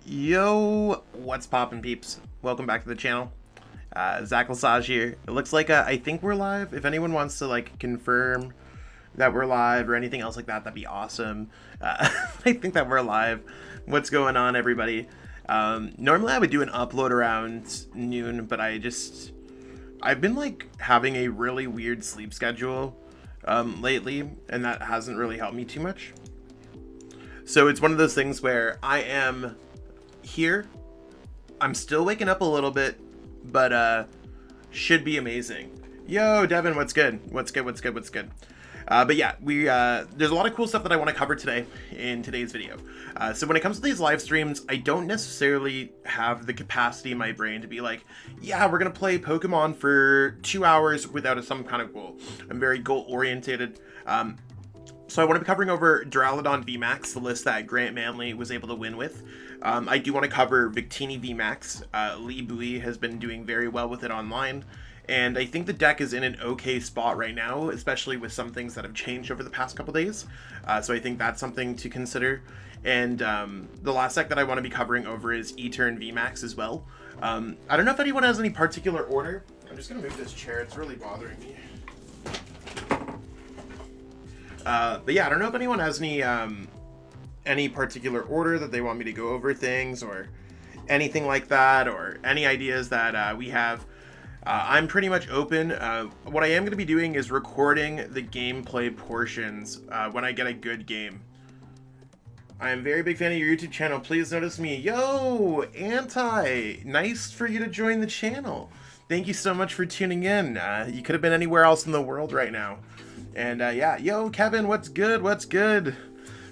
Yo, what's poppin', peeps? Welcome back to the channel. Lesage here. It looks like I think we're live. If anyone wants to like confirm that we're live or anything else like that, that'd be awesome. I think that we're live. What's going on, everybody? Normally I would do an upload around noon, but I've been like having a really weird sleep schedule lately, and that hasn't really helped me too much. So it's one of those things where I am here, I'm still waking up a little bit, but should be amazing. Yo, Devin, what's good? What's good? But yeah, there's a lot of cool stuff that I want to cover today in today's video. So when it comes to these live streams, I don't necessarily have the capacity in my brain to be like, yeah, we're gonna play Pokemon for 2 hours without some kind of goal. I'm very goal oriented. So I want to be covering over Doraleon VMAX, the list that Grant Manley was able to win with. I do want to cover Victini VMAX. Lee Bowie has been doing very well with it online, and I think the deck is in an okay spot right now, especially with some things that have changed over the past couple days. So I think that's something to consider. And the last deck that I want to be covering over is E-Turn VMAX as well. I don't know if anyone has any particular order. I'm just going to move this chair. It's really bothering me. But yeah, I don't know if anyone has any particular order that they want me to go over things or anything like that, or any ideas that we have. I'm pretty much open. What I am going to be doing is recording the gameplay portions when I get a good game. I am a very big fan of your YouTube channel. Please notice me. Yo, Anti! Nice for you to join the channel. Thank you so much for tuning in. You could have been anywhere else in the world right now. And yeah, yo, Kevin, what's good? What's good?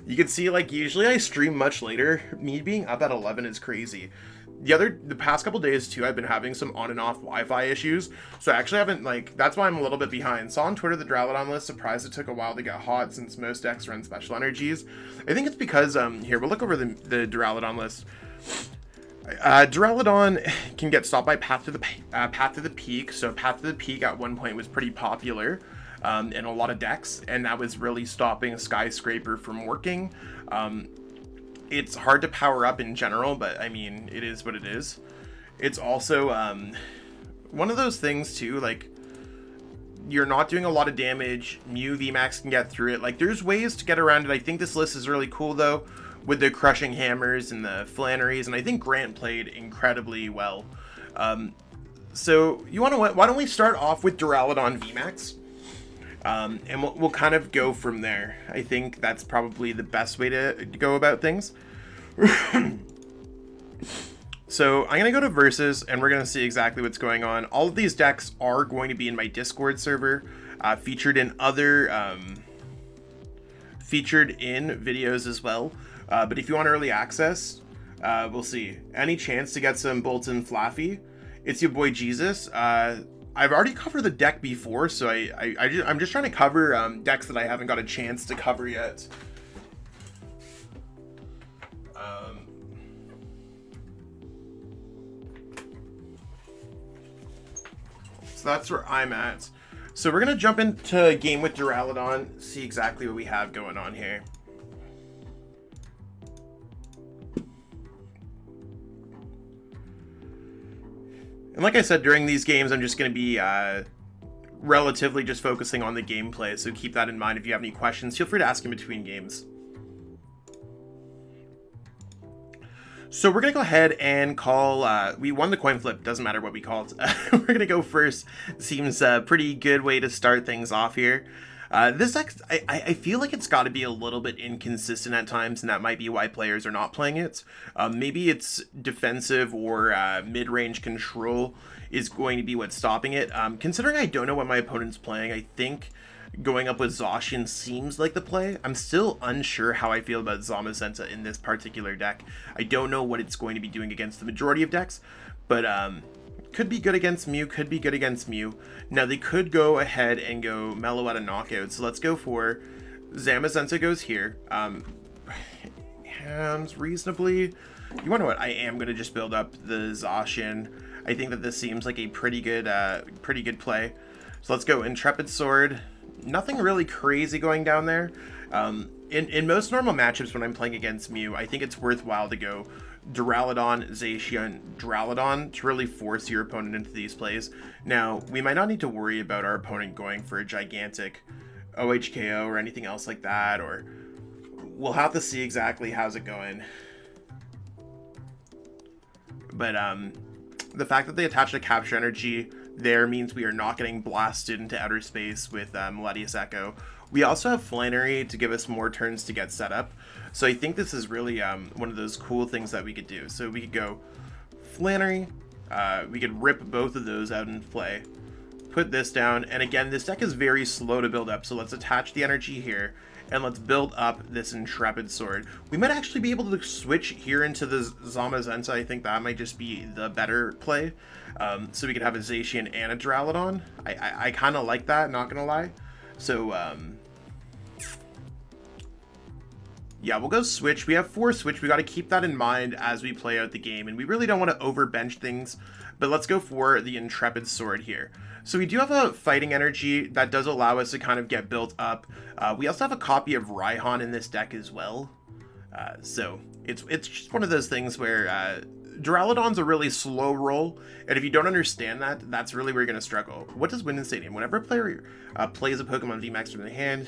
You can see, like, usually I stream much later. Me being up at 11 is crazy. The past couple days too, I've been having some on and off Wi-Fi issues. So I actually haven't, like, that's why I'm a little bit behind. Saw on Twitter the Doraleon list, surprised it took a while to get hot since most decks run special energies. I think it's because, here, we'll look over the Doraleon list. Doraleon can get stopped by Path to the Peak. So Path to the Peak at one point was pretty popular in a lot of decks, and that was really stopping Skyscraper from working. It's hard to power up in general, but I mean, it is what it is. It's also one of those things too, like, you're not doing a lot of damage. Mew VMAX can get through it. Like, there's ways to get around it. I think this list is really cool though, with the Crushing Hammers and the Flanneries, and I think Grant played incredibly well. So you want to, why don't we start off with Doraleon VMAX? And we'll kind of go from there. I think that's probably the best way to go about things. So I'm going to go to Versus, and we're going to see exactly what's going on. All of these decks are going to be in my Discord server, featured in videos as well. But if you want early access, we'll see. Any chance to get some Bolton Flaffy? It's your boy Jesus. I've already covered the deck before, so I'm just trying to cover decks that I haven't got a chance to cover yet. So that's where I'm at. So we're gonna jump into a game with Doraleon, see exactly what we have going on here. And like I said, during these games, I'm just going to be relatively just focusing on the gameplay, so keep that in mind. If you have any questions, feel free to ask in between games. So we're going to go ahead and call, we won the coin flip, doesn't matter what we call it. We're going to go first. Seems a pretty good way to start things off here. This deck, I feel like it's got to be a little bit inconsistent at times, and that might be why players are not playing it. Maybe it's defensive or mid-range control is going to be what's stopping it. Considering I don't know what my opponent's playing, I think going up with Zacian seems like the play. I'm still unsure how I feel about Zamazenta in this particular deck. I don't know what it's going to be doing against the majority of decks, but could be good against Mew, could be good against Mew. Now they could go ahead and go Mellow out of Knockout, so let's go for Zamazenta goes here. Hands reasonably. You wanna know what? I am gonna just build up the Zacian. I think that this seems like a pretty good play. So let's go Intrepid Sword. Nothing really crazy going down there. In most normal matchups when I'm playing against Mew, I think it's worthwhile to go Doraleon, Zacian, Doraleon to really force your opponent into these plays. Now, we might not need to worry about our opponent going for a gigantic OHKO or anything else like that, or we'll have to see exactly how's it going. But the fact that they attach a capture energy there means we are not getting blasted into outer space with Melodious Echo. We also have Flannery to give us more turns to get set up. So I think this is really one of those cool things that we could do. So we could go Flannery, we could rip both of those out in play, put this down, and again, this deck is very slow to build up, so let's attach the energy here, and let's build up this Intrepid Sword. We might actually be able to switch here into the Zamazenta. I think that might just be the better play. So we could have a Zacian and a Doraleon. I kind of like that, not gonna lie. So, yeah, we'll go switch. We have 4 switch. We got to keep that in mind as we play out the game, and we really don't want to overbench things, but let's go for the Intrepid Sword here. So we do have a fighting energy that does allow us to kind of get built up. We also have a copy of Raihan in this deck as well. So it's just one of those things where Duraludon's a really slow roll, and if you don't understand that, that's really where you're going to struggle. What does Win in Stadium? Whenever a player plays a Pokemon VMAX from the hand,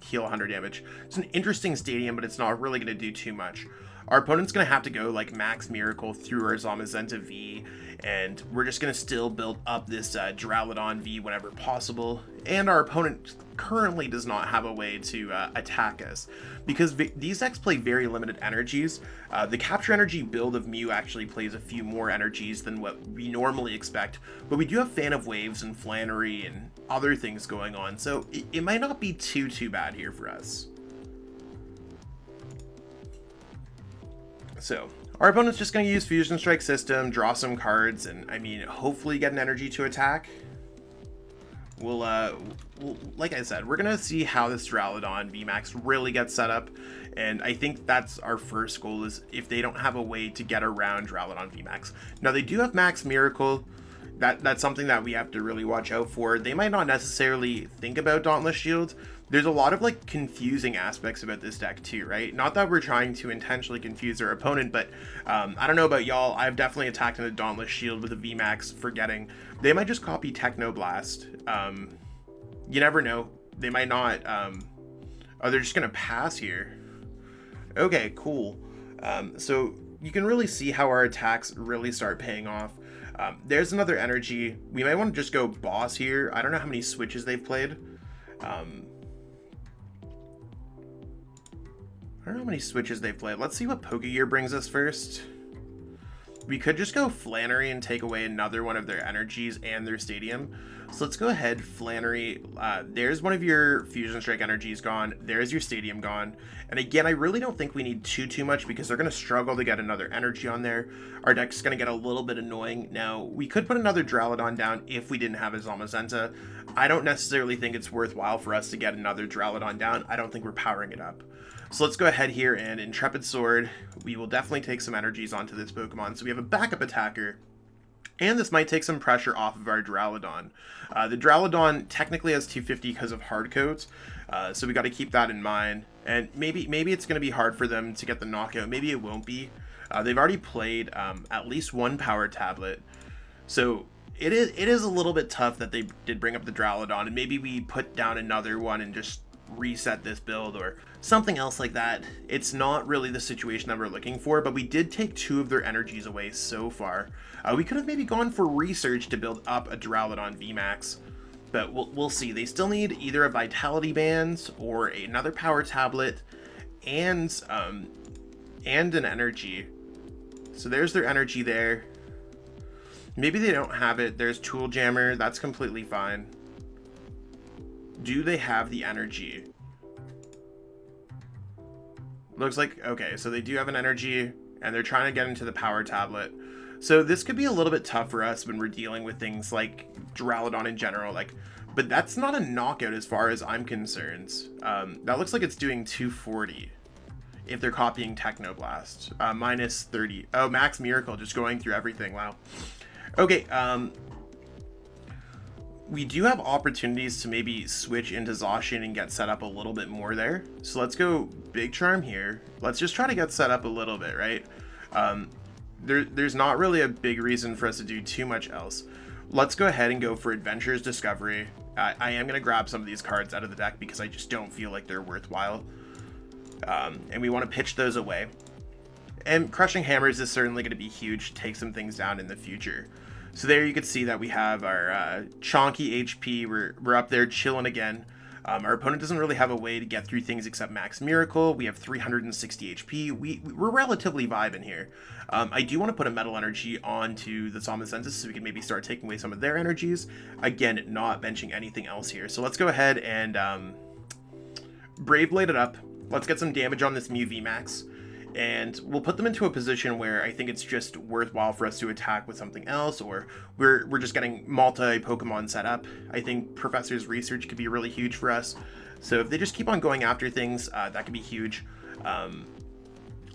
heal 100 damage. It's an interesting stadium, but it's not really going to do too much. Our opponent's going to have to go like Max Miracle through our Zamazenta V, and we're just going to still build up this Duraludon V whenever possible. And our opponent currently does not have a way to attack us, because these decks play very limited energies. The capture energy build of Mew actually plays a few more energies than what we normally expect, but we do have Fan of Waves and Flannery and other things going on, so it might not be too bad here for us. So our opponent's just going to use Fusion Strike System, draw some cards, and I mean, hopefully get an energy to attack. We'll like I said, we're going to see how this Duraludon VMAX really gets set up, and I think that's our first goal, is if they don't have a way to get around Duraludon VMAX. Now, they do have Max Miracle. That's something that we have to really watch out for. They might not necessarily think about Dauntless Shield. There's a lot of like confusing aspects about this deck too, right? Not that we're trying to intentionally confuse our opponent, but I don't know about y'all. I've definitely attacked in a Dauntless Shield with a VMAX forgetting. They might just copy Technoblast. You never know. They might not. Oh, they're just gonna pass here. Okay, cool. So you can really see how our attacks really start paying off. There's another energy. We might want to just go boss here. I don't know how many switches they've played. I don't know how many switches they've played. Let's see what Pokegear brings us first. We could just go Flannery and take away another one of their energies and their stadium. So let's go ahead, Flannery. There's one of your Fusion Strike energies gone. There's your stadium gone. And again, I really don't think we need too much, because they're going to struggle to get another energy on there. Our deck's going to get a little bit annoying. Now, we could put another Duraludon down if we didn't have a Zamazenta. I don't necessarily think it's worthwhile for us to get another Duraludon down. I don't think we're powering it up. So let's go ahead here and Intrepid Sword. We will definitely take some energies onto this Pokemon. So we have a backup attacker, and this might take some pressure off of our Duraludon. The Duraludon technically has 250 because of hard coats, so we got to keep that in mind. And maybe it's going to be hard for them to get the knockout. Maybe it won't be. They've already played at least one power tablet, so it is a little bit tough that they did bring up the Duraludon, and maybe we put down another one and just reset this build or something else like that. It's not really the situation that we're looking for, but we did take 2 of their energies away so far. We could have maybe gone for research to build up a Duraludon VMAX, but we'll see. They still need either a Vitality Bands or another power tablet and an energy. So there's their energy there. Maybe they don't have it. There's Tool Jammer. That's completely fine. Do they have the energy? Looks like, okay, so they do have an energy, and they're trying to get into the power tablet. So this could be a little bit tough for us when we're dealing with things like Duraludon in general, but that's not a knockout as far as I'm concerned. That looks like it's doing 240 if they're copying Technoblast. Minus 30. Oh, Max Miracle, just going through everything. Wow. Okay, we do have opportunities to maybe switch into Zacian and get set up a little bit more there. So let's go Big Charm here. Let's just try to get set up a little bit, right? There's not really a big reason for us to do too much else. Let's go ahead and go for Adventurer's Discovery. I am going to grab some of these cards out of the deck because I just don't feel like they're worthwhile. And we want to pitch those away. And Crushing Hammers is certainly going to be huge to take some things down in the future. So there you can see that we have our chonky HP. We're up there chilling again. Our opponent doesn't really have a way to get through things except Max Miracle. We have 360 HP. We're relatively vibing here. I do want to put a Metal Energy onto the Somacensis so we can maybe start taking away some of their energies. Again, not benching anything else here. So let's go ahead and Brave Blade it up. Let's get some damage on this Mew VMAX. And we'll put them into a position where I think it's just worthwhile for us to attack with something else, or we're just getting multi-Pokemon set up. I think Professor's Research could be really huge for us. So if they just keep on going after things, that could be huge.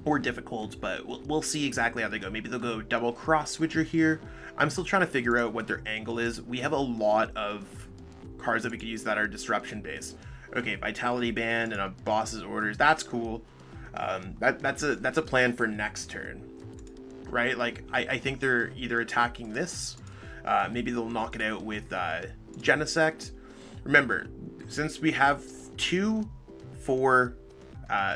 Or difficult, but we'll see exactly how they go. Maybe they'll go double cross switcher here. I'm still trying to figure out what their angle is. We have a lot of cards that we could use that are disruption based. Okay, Vitality Band and a Boss's Orders. That's cool. That's a plan for next turn, right? Like I think they're either attacking this, maybe they'll knock it out with Genesect. Remember, since we have 2, 4,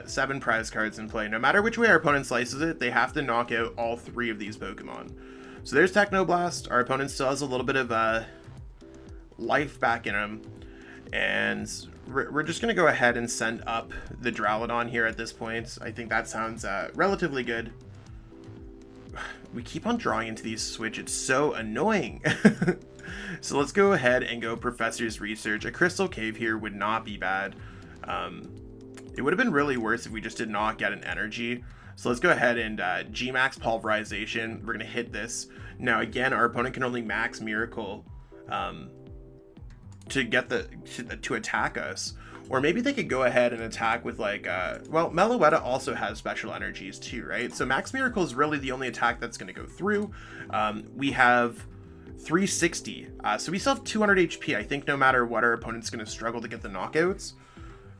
7 prize cards in play, no matter which way our opponent slices it, they have to knock out all 3 of these Pokemon. So there's Technoblast. Our opponent still has a little bit of life back in him, and we're just going to go ahead and send up the Doraleon here at this point. I think that sounds relatively good. We keep on drawing into these switch. It's so annoying. So let's go ahead and go Professor's Research. A Crystal Cave here would not be bad. It would have been really worse if we just did not get an energy. So let's go ahead and G-Max Pulverization. We're going to hit this. Now, again, our opponent can only Max Miracle to get to attack us, or maybe they could go ahead and attack with like well, Meloetta also has special energies too, right? So Max Miracle is really the only attack that's going to go through. We have 360, so we still have 200 HP. I think no matter what, our opponent's going to struggle to get the knockouts.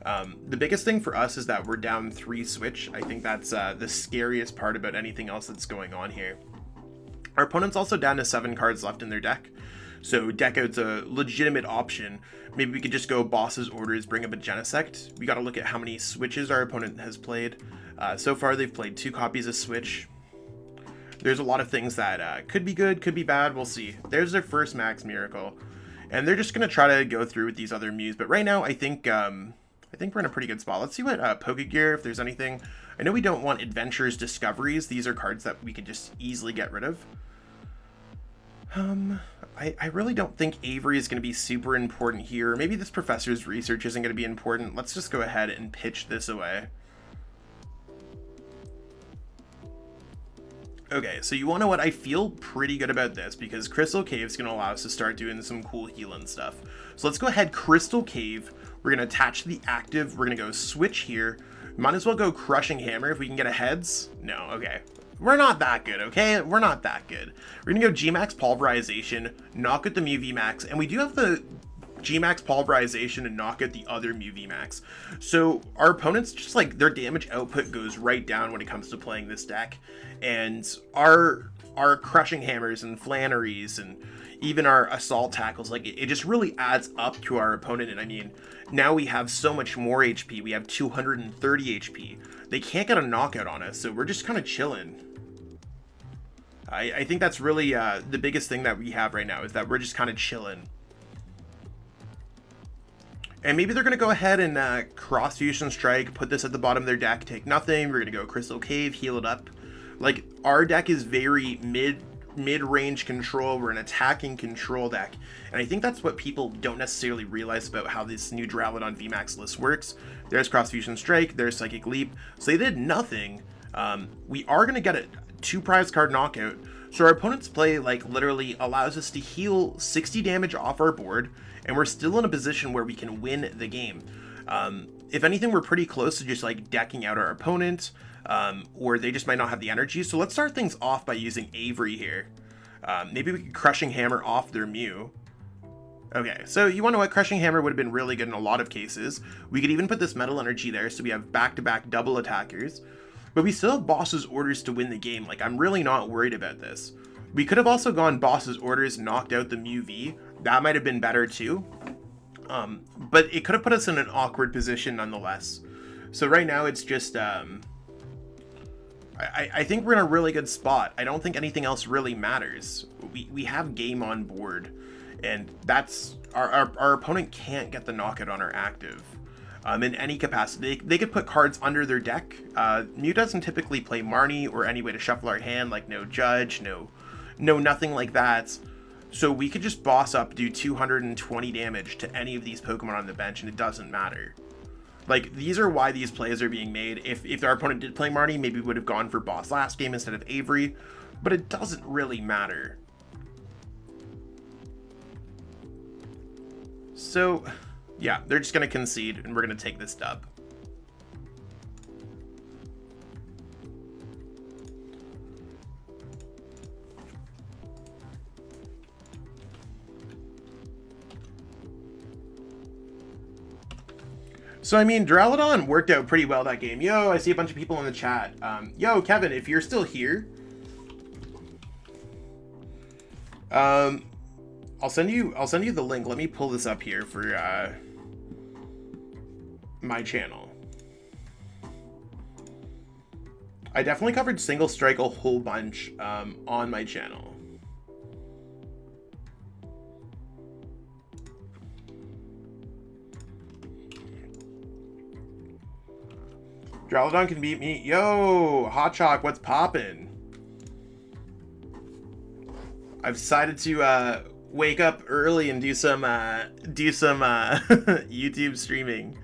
The biggest thing for us is that we're down 3 switch. I think that's the scariest part about anything else that's going on here. Our opponent's also down to 7 cards left in their deck. So deck out's a legitimate option. Maybe we could just go Boss's Orders, bring up a Genesect. We got to look at how many switches our opponent has played. So far, they've played 2 copies of Switch. There's a lot of things that could be good, could be bad. We'll see. There's their first Max Miracle. And they're just going to try to go through with these other Mews. But right now, I think we're in a pretty good spot. Let's see what Pokegear, if there's anything. I know we don't want Adventurer's Discoveries. These are cards that we could just easily get rid of. I really don't think Avery is going to be super important here. Maybe this Professor's Research isn't going to be important. Let's just go ahead and pitch this away. Okay, so you want to know what? I feel pretty good about this because Crystal Cave is going to allow us to start doing some cool healing stuff. So let's go ahead, Crystal Cave. We're going to attach to the active. We're going to go switch here. Might as well go Crushing Hammer if we can get a heads. No, okay. We're not that good, okay? We're not that good. We're going to go G-Max Pulverization, knock out the Mew VMAX, and we do have the G-Max Pulverization and knock out the other Mew VMAX. So our opponents, just like their damage output goes right down when it comes to playing this deck. And our Crushing Hammers and Flanneries and even our Assault Tackles, like it just really adds up to our opponent. And I mean, now we have so much more HP. We have 230 HP. They can't get a knockout on us, so we're just kind of chilling. I think that's really the biggest thing that we have right now is that we're just kind of chilling. And maybe they're going to go ahead and Cross Fusion Strike, put this at the bottom of their deck, take nothing. We're going to go Crystal Cave, heal it up. Like, our deck is very mid-range control. We're an attacking control deck. And I think that's what people don't necessarily realize about how this new Doraleon VMAX list works. There's Cross Fusion Strike, there's Psychic Leap. So they did nothing. We are going to get a 2 prize card knockout. So our opponent's play, like, literally allows us to heal 60 damage off our board. And we're still in a position where we can win the game. If anything, we're pretty close to just like decking out our opponent, or they just might not have the energy. So let's start things off by using Avery here. Maybe we could Crushing Hammer off their Mew. Okay, so you want to know what? Crushing Hammer would have been really good in a lot of cases. We could even put this Metal Energy there, so we have back-to-back double attackers. But we still have Boss's Orders to win the game. Like, I'm really not worried about this. We could have also gone Boss's Orders, knocked out the Mew V. That might have been better too. But it could have put us in an awkward position nonetheless. So right now it's just... I think we're in a really good spot. I don't think anything else really matters. We have game on board. And that's... Our opponent can't get the knockout on our active. In any capacity. They could put cards under their deck. Mew doesn't typically play Marnie or any way to shuffle our hand, like no Judge, no nothing like that. So we could just boss up, do 220 damage to any of these Pokemon on the bench, and it doesn't matter. Like, these are why these plays are being made. If our opponent did play Marnie, maybe we would have gone for Boss last game instead of Avery, but it doesn't really matter. So, yeah, they're just going to concede, and we're going to take this dub. So, I mean, Doraleon worked out pretty well that game. Yo, I see a bunch of people in the chat. Yo, Kevin, if you're still here, I'll send you the link. Let me pull this up here for my channel. I definitely covered Single Strike a whole bunch on my channel. Doraleon can beat me. Yo, Hot Chalk, what's poppin'? I've decided to wake up early and do some YouTube streaming.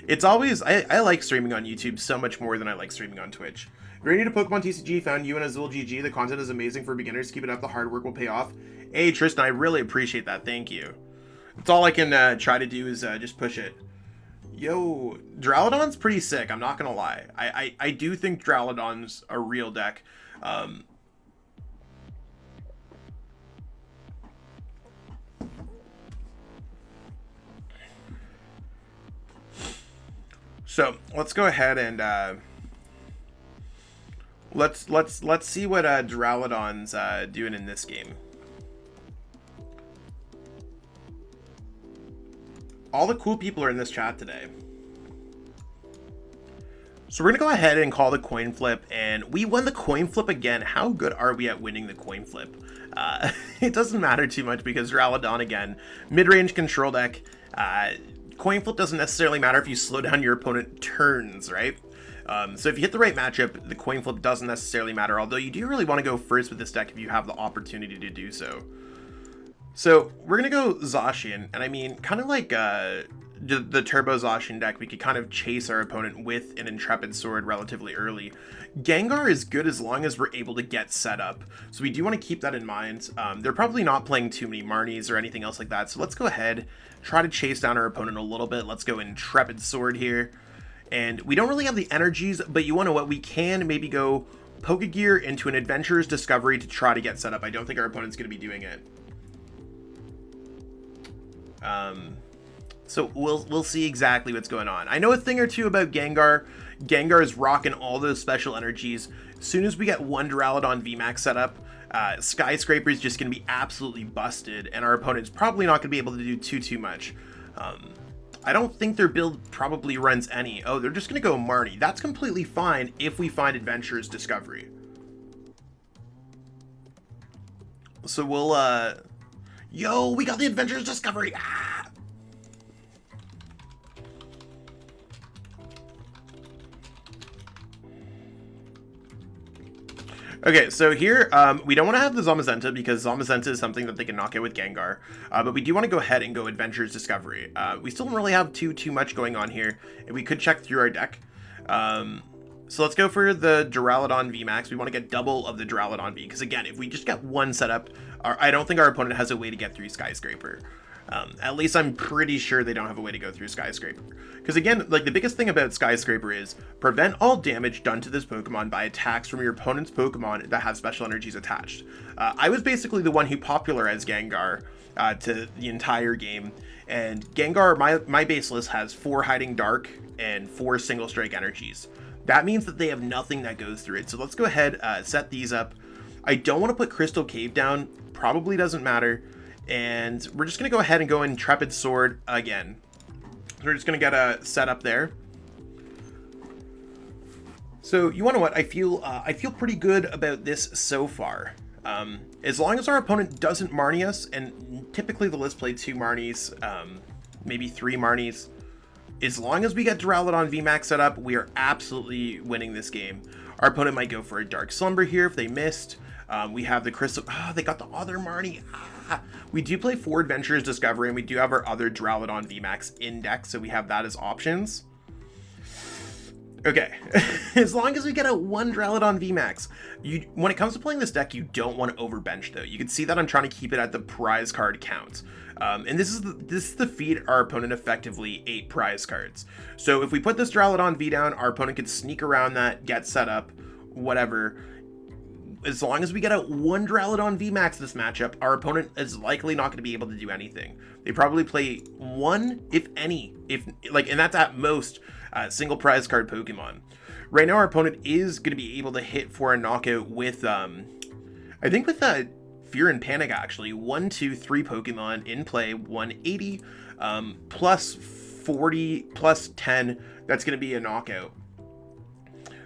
It's always I like streaming on YouTube so much more than I like streaming on Twitch. Very new to Pokemon TCG, found you and Azul GG. The content is amazing for beginners. Keep it up. The hard work will pay off. Hey Tristan, I really appreciate that. Thank you. That's all I can try to do is just push it. Yo, Doraleon's pretty sick, I'm not gonna lie. I do think Doraleon's a real deck. So let's go ahead and let's see what Doraleon's doing in this game. All the cool people are in this chat today. So we're gonna go ahead and call the coin flip, and we won the coin flip again. How good are we at winning the coin flip? It doesn't matter too much because Doraleon again, mid-range control deck. Coin flip doesn't necessarily matter if you slow down your opponent turns, right? So if you hit the right matchup, the coin flip doesn't necessarily matter, although you do really want to go first with this deck if you have the opportunity to do so. So we're going to go Zacian, and I mean, kind of like the Turbo Zacian deck, we could kind of chase our opponent with an Intrepid Sword relatively early. Gengar is good as long as we're able to get set up, so we do want to keep that in mind. They're probably not playing too many Marnies or anything else like that, so let's go ahead, try to chase down our opponent a little bit. Let's go Intrepid Sword here, and we don't really have the energies, but you want to know what? We can maybe go Pokegear into an Adventurer's Discovery to try to get set up. I don't think our opponent's going to be doing it. So we'll see exactly what's going on. I know a thing or two about Gengar. Gengar is rocking all those special energies. As soon as we get one Doraleon VMAX set up, Skyscraper is just going to be absolutely busted, and our opponent's probably not going to be able to do too much. I don't think their build probably runs any. Oh, they're just going to go Marnie. That's completely fine if we find Adventurer's Discovery. So we'll, yo, we got the Adventurer's Discovery! Ah! Okay, so here, we don't want to have the Zamazenta because Zamazenta is something that they can knock out with Gengar, but we do want to go ahead and go Adventurer's Discovery. We still don't really have too much going on here, and we could check through our deck. So let's go for the Doraleon VMAX. We want to get double of the Doraleon V, because again, if we just get one setup, I don't think our opponent has a way to get through Skyscraper. At least I'm pretty sure they don't have a way to go through Skyscraper. Because again, like the biggest thing about Skyscraper is prevent all damage done to this Pokemon by attacks from your opponent's Pokemon that have special energies attached. I was basically the one who popularized Gengar to the entire game. And Gengar, my base list has 4 Hiding Dark and 4 Single Strike energies. That means that they have nothing that goes through it. So let's go ahead, set these up. I don't want to put Crystal Cave down. Probably doesn't matter. And we're just going to go ahead and go in Intrepid Sword again. So we're just going to get a set up there. So you want to know what? I feel pretty good about this so far. As long as our opponent doesn't Marnie us, and typically the list played 2 Marnies, maybe 3 Marnies. As long as we get Duraludon VMAX set up, we are absolutely winning this game. Our opponent might go for a Dark Slumber here if they missed. We have the Crystal... Oh, they got the other Marnie. We do play 4 Adventurers Discovery, and we do have our other Duraludon VMAX in deck, so we have that as options. Okay, as long as we get a 1 Duraludon VMAX, when it comes to playing this deck, you don't want to overbench though. You can see that I'm trying to keep it at the prize card count. And this is the feed our opponent effectively 8 prize cards. So if we put this Duraludon V down, our opponent could sneak around that, get set up, whatever. As long as we get a 1 Duraludon VMAX this matchup, our opponent is likely not going to be able to do anything. They probably play 1, if any, and that's at most single prize card Pokemon. Right now, our opponent is going to be able to hit for a knockout with, I think with Fear and Panic actually. 1, 2, 3 Pokemon in play, 180, plus 40, plus 10. That's going to be a knockout.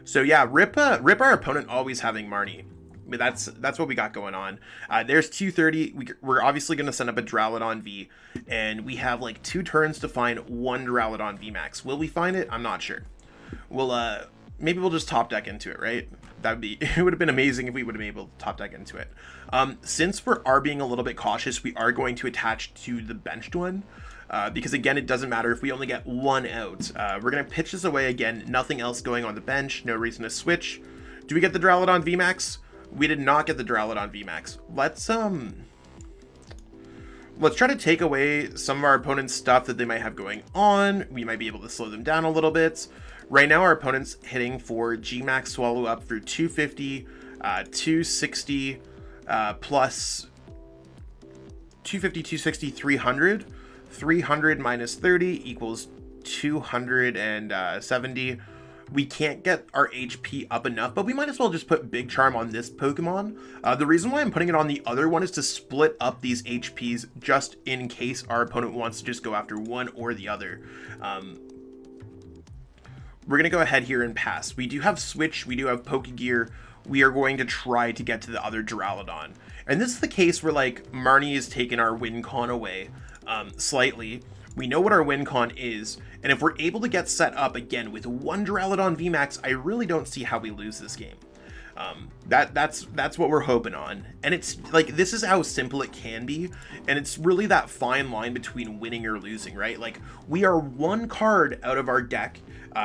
So yeah, rip our opponent always having Marnie. I mean, that's what we got going on. There's 230. We're obviously going to send up a Duraludon V, and we have like 2 turns to find 1 Duraludon VMAX. Will we find it? I'm not sure. Maybe we'll just top deck into it, right? It would have been amazing if we would have been able to top deck into it. Since we are being a little bit cautious, we are going to attach to the benched one. Because again, it doesn't matter if we only get 1 out. We're going to pitch this away again. Nothing else going on the bench. No reason to switch. Do we get the Duraludon VMAX? We did not get the Duraludon VMAX. Let's try to take away some of our opponent's stuff that they might have going on. We might be able to slow them down a little bit. Right now, our opponent's hitting for Gmax Swallow Up through 250, 260, plus 250, 260, 300. 300 minus 30 equals 270. We can't get our HP up enough, but we might as well just put Big Charm on this Pokemon. The reason why I'm putting it on the other one is to split up these HPs just in case our opponent wants to just go after one or the other. We're going to go ahead here and pass. We do have Switch, we do have Pokegear. We are going to try to get to the other Duraludon. And this is the case where like Marnie is taking our win con away slightly. We know what our win con is, and if we're able to get set up again with 1 Duraludon VMAX, I really don't see how we lose this game. That's what we're hoping on. And it's like, this is how simple it can be, and it's really that fine line between winning or losing, right? Like, we are 1 card out of our deck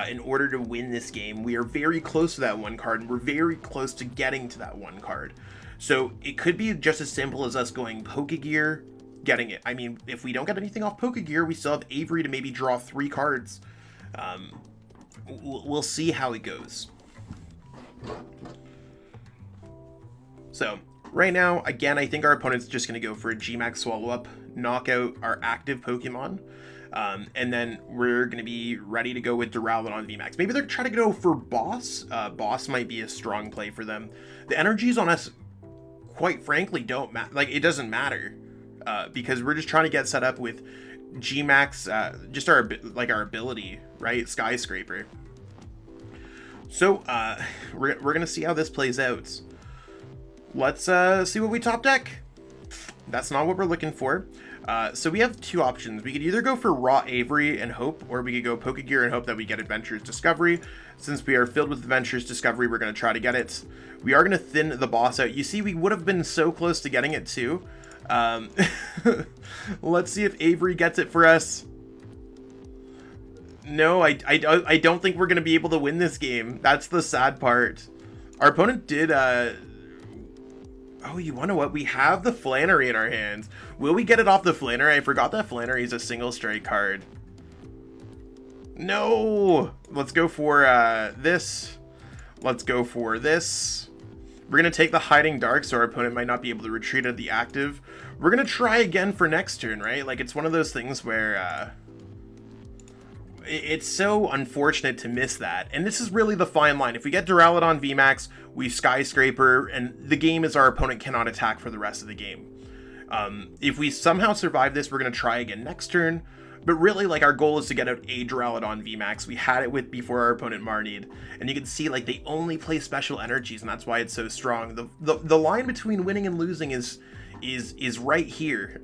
in order to win this game. We are very close to that 1 card, and we're very close to getting to that 1 card. So it could be just as simple as us going Pokegear, getting it. I mean, if we don't get anything off Pokegear, we still have Avery to maybe draw 3 cards. We'll see how it goes. So right now, again, I think our opponent's just going to go for a Gmax Swallow Up, knock out our active Pokemon, and then we're going to be ready to go with Duraludon VMAX. Maybe they're trying to go for Boss. Boss might be a strong play for them. The energies on us, quite frankly, don't matter. Like, it doesn't matter. Because we're just trying to get set up with Gmax, just our ability, right? Skyscraper. So we're gonna see how this plays out. Let's see what we top deck. That's not what we're looking for. So we have 2 options. We could either go for Raw Avery and hope, or we could go Pokegear and hope that we get Adventurers Discovery. Since we are filled with Adventurers Discovery, we're going to try to get it. We are going to thin the boss out. You see, we would have been so close to getting it too. Let's see if Avery gets it for us. No, I don't think we're going to be able to win this game. That's the sad part. Our opponent did, Oh, you wanna what? We have the Flannery in our hands. Will we get it off the Flannery? I forgot that Flannery is a single strike card. No! Let's go for this. Let's go for this. We're going to take the Hiding Dark, so our opponent might not be able to retreat at the active. We're going to try again for next turn, right? Like, it's one of those things where it's so unfortunate to miss that. And this is really the fine line. If we get Doraleon VMAX, we Skyscraper, and the game is our opponent cannot attack for the rest of the game. If we somehow survive this, we're going to try again next turn. But really, like, our goal is to get out a Doraleon VMAX. We had it with before our opponent Marnied. And you can see, like, they only play special energies, and that's why it's so strong. The line between winning and losing is right here.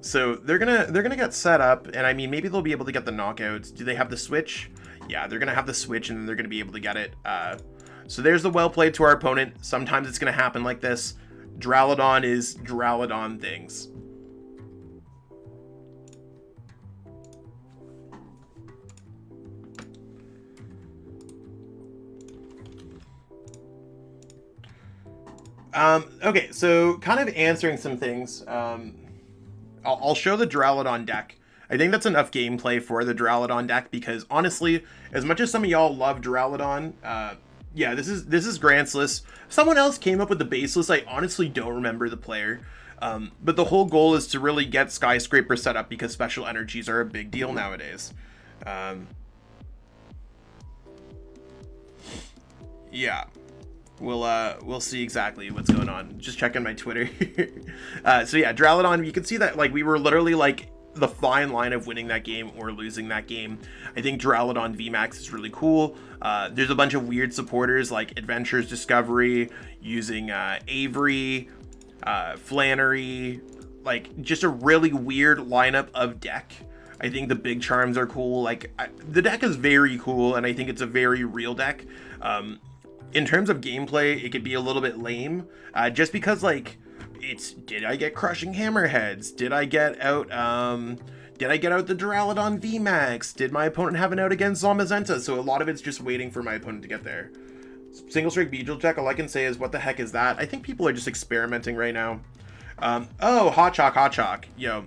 So they're gonna get set up, and I mean, maybe they'll be able to get the knockouts. Do they have the switch? Yeah, they're gonna have the switch, and then they're gonna be able to get it. So there's the well played to our opponent. Sometimes it's gonna happen like this. Doraleon is Doraleon things. Okay, so kind of answering some things. I'll show the Doraleon deck. I think that's enough gameplay for the Doraleon deck because honestly, as much as some of y'all love Doraleon, yeah, this is Grantsless. Someone else came up with the baseless. I honestly don't remember the player. But the whole goal is to really get Skyscraper set up because special energies are a big deal nowadays. Yeah. We'll see exactly what's going on. Just checking my Twitter. So yeah, Doraleon, you can see that like we were literally like the fine line of winning that game or losing that game. I think Doraleon VMAX is really cool. There's a bunch of weird supporters like Adventures Discovery, using Avery, Flannery, like just a really weird lineup of deck. I think the big charms are cool. Like the deck is very cool, and I think it's a very real deck. In terms of gameplay, it could be a little bit lame, just because like did I get Crushing Hammerheads? Did I get out the Doraleon VMAX? Did my opponent have an out against Zamazenta? So a lot of it's just waiting for my opponent to get there. Single strike Beetle check, all I can say is what the heck is that? I think people are just experimenting right now. Oh, Hot Chalk, yo.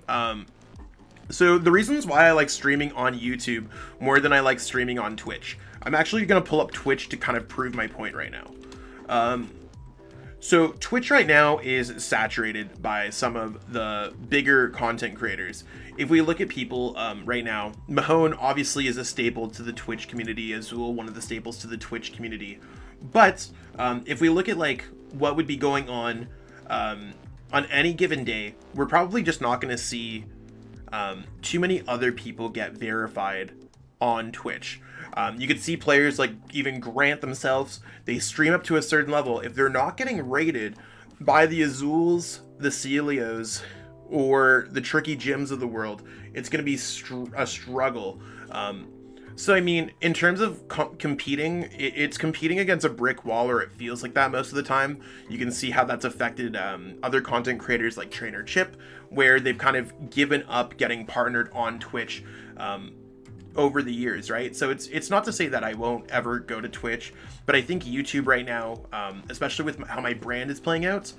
So the reasons why I like streaming on YouTube more than I like streaming on Twitch. I'm actually going to pull up Twitch to kind of prove my point right now. So Twitch right now is saturated by some of the bigger content creators. If we look at people right now, Mahone obviously is a staple to the Twitch community, Azul, one of the staples to the Twitch community. But if we look at like what would be going on any given day, we're probably just not going to see too many other people get verified on Twitch. You could see players like even Grant themselves, they stream up to a certain level. If they're not getting rated by the Azuls, the Celios, or the Tricky Gyms of the world, it's going to be a struggle. So, I mean, in terms of competing, it's competing against a brick wall, or it feels like that most of the time. You can see how that's affected other content creators like Trainer Chip, where they've kind of given up getting partnered on Twitch over the years, right? So it's not to say that I won't ever go to Twitch, but I think YouTube right now, especially with how my brand is playing out,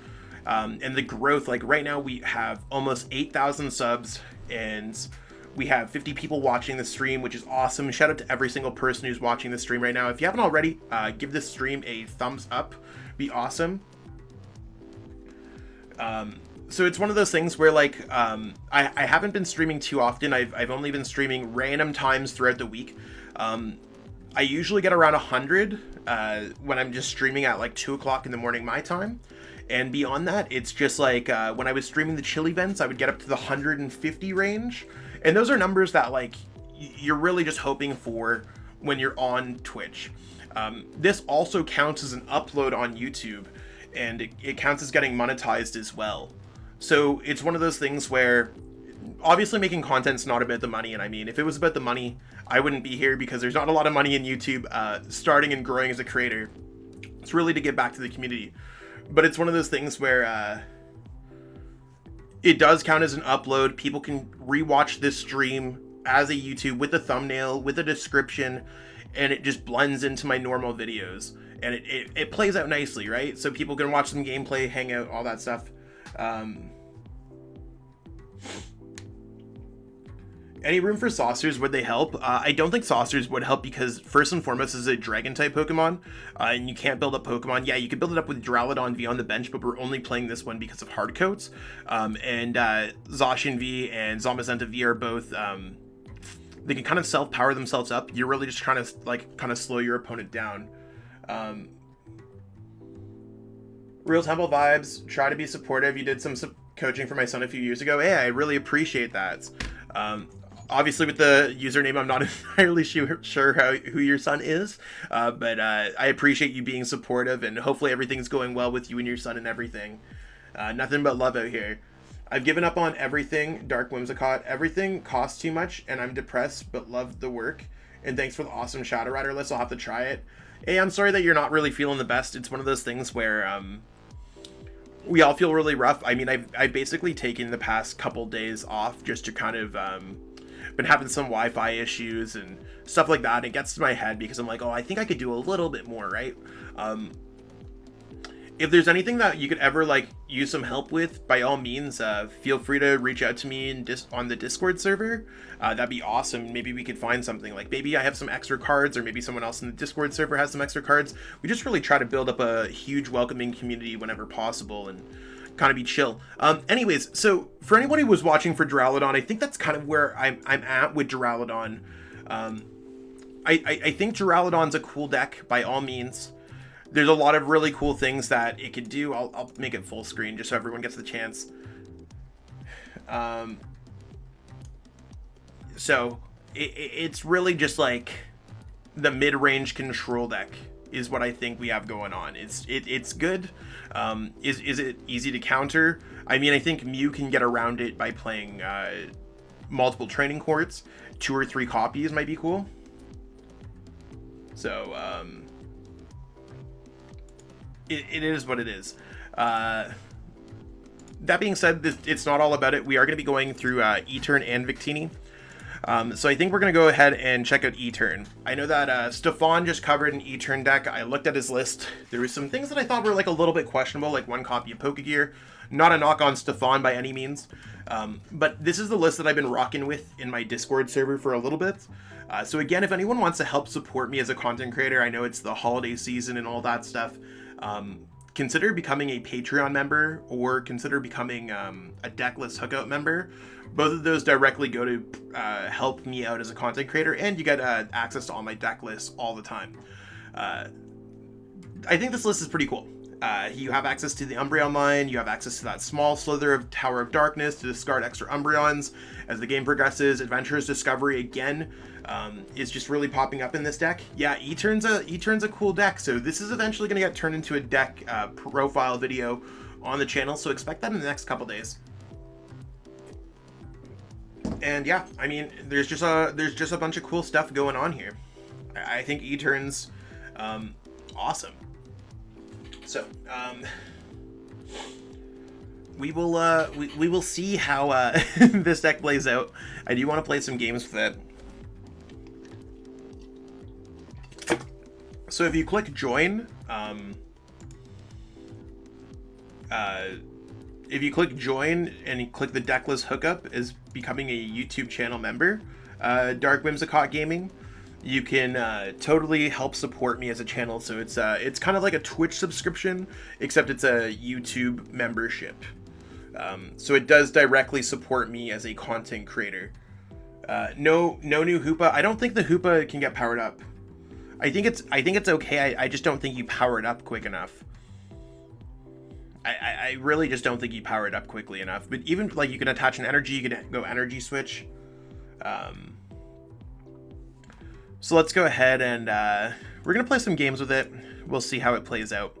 and the growth, like right now we have almost 8,000 subs, and we have 50 people watching the stream, which is awesome. Shout out to every single person who's watching the stream right now. If you haven't already, give this stream a thumbs up. Be awesome. So it's one of those things where like I haven't been streaming too often. I've only been streaming random times throughout the week. I usually get around 100 when I'm just streaming at like 2 o'clock in the morning my time. And beyond that, it's just like when I was streaming the chill events, I would get up to the 150 range. And those are numbers that like you're really just hoping for when you're on Twitch. This also counts as an upload on YouTube, and it counts as getting monetized as well. So it's one of those things where obviously making content's not about the money. And I mean, if it was about the money, I wouldn't be here, because there's not a lot of money in YouTube starting and growing as a creator. It's really to give back to the community. But it's one of those things where it does count as an upload. People can rewatch this stream as a YouTube with a thumbnail, with a description. and it just blends into my normal videos, and it plays out nicely, right? So people can watch some gameplay, hang out, all that stuff. Any room for saucers? Would they help? I don't think saucers would help because first and foremost this is a dragon type Pokemon, and you can't build up Pokemon. Yeah, you can build it up with Doraleon V on the bench, but we're only playing this one because of hard coats. And Zacian V and Zamazenta V are both, they can kind of self-power themselves up. You're really just trying to like kind of slow your opponent down. Real Temple vibes, try to be supportive. You did some coaching for my son a few years ago. Hey, I really appreciate that. Obviously with the username, I'm not entirely sure who your son is, but I appreciate you being supportive, and hopefully everything's going well with you and your son and everything. Nothing but love out here. I've given up on everything, Dark Whimsicott. Everything costs too much, and I'm depressed, but love the work. And thanks for the awesome Shadow Rider list. I'll have to try it. Hey, I'm sorry that you're not really feeling the best. It's one of those things where we all feel really rough. I mean, I've basically taken the past couple days off just to kind of been having some Wi-Fi issues and stuff like that. It gets to my head because I'm like, oh, I think I could do a little bit more, right? If there's anything that you could ever like use some help with, by all means, feel free to reach out to me on the Discord server. That'd be awesome. Maybe we could find something, like maybe I have some extra cards, or maybe someone else in the Discord server has some extra cards. We just really try to build up a huge welcoming community whenever possible and kind of be chill. Anyways, so for anybody who was watching for Doraleon, I think that's kind of where I'm at with Doraleon. I think Doraleon's a cool deck by all means. There's a lot of really cool things that it could do. I'll make it full screen just so everyone gets the chance. So it's really just like the mid-range control deck is what I think we have going on. It's good. Is it easy to counter? I mean, I think Mew can get around it by playing multiple training courts. 2 or 3 copies might be cool. So it is what it is. That being said, it's not all about it. We are going to be going through E-Turn and Victini. So I think we're going to go ahead and check out E-Turn. I know that Stefan just covered an E-Turn deck. I looked at his list. There were some things that I thought were like a little bit questionable, like 1 copy of Pokegear. Not a knock on Stefan by any means. But this is the list that I've been rocking with in my Discord server for a little bit. So again, if anyone wants to help support me as a content creator, I know it's the holiday season and all that stuff. Consider becoming a Patreon member, or consider becoming a Decklist Hookout member. Both of those directly go to help me out as a content creator, and you get access to all my deck lists all the time. I think this list is pretty cool. You have access to the Umbreon line, you have access to that small slither of Tower of Darkness to discard extra Umbreons. As the game progresses, Adventurous Discovery again is just really popping up in this deck. Yeah, E-Turn's a cool deck, so this is eventually going to get turned into a deck profile video on the channel, so expect that in the next couple days. And yeah, I mean, there's just a bunch of cool stuff going on here. I think E-Turn's awesome. So we will see how this deck plays out. I do want to play some games with it. So if you click join, if you click join and you click the Decklist Hookup as becoming a YouTube channel member, Dark Whimsicott Gaming, you can totally help support me as a channel. So it's kind of like a Twitch subscription, except it's a YouTube membership. So it does directly support me as a content creator. No new Hoopa. I don't think the Hoopa can get powered up. I think it's okay. I just don't think you power it up quick enough. I really just don't think you power it up quickly enough. But even like you can attach an energy, you can go energy switch. So let's go ahead and we're gonna play some games with it. We'll see how it plays out.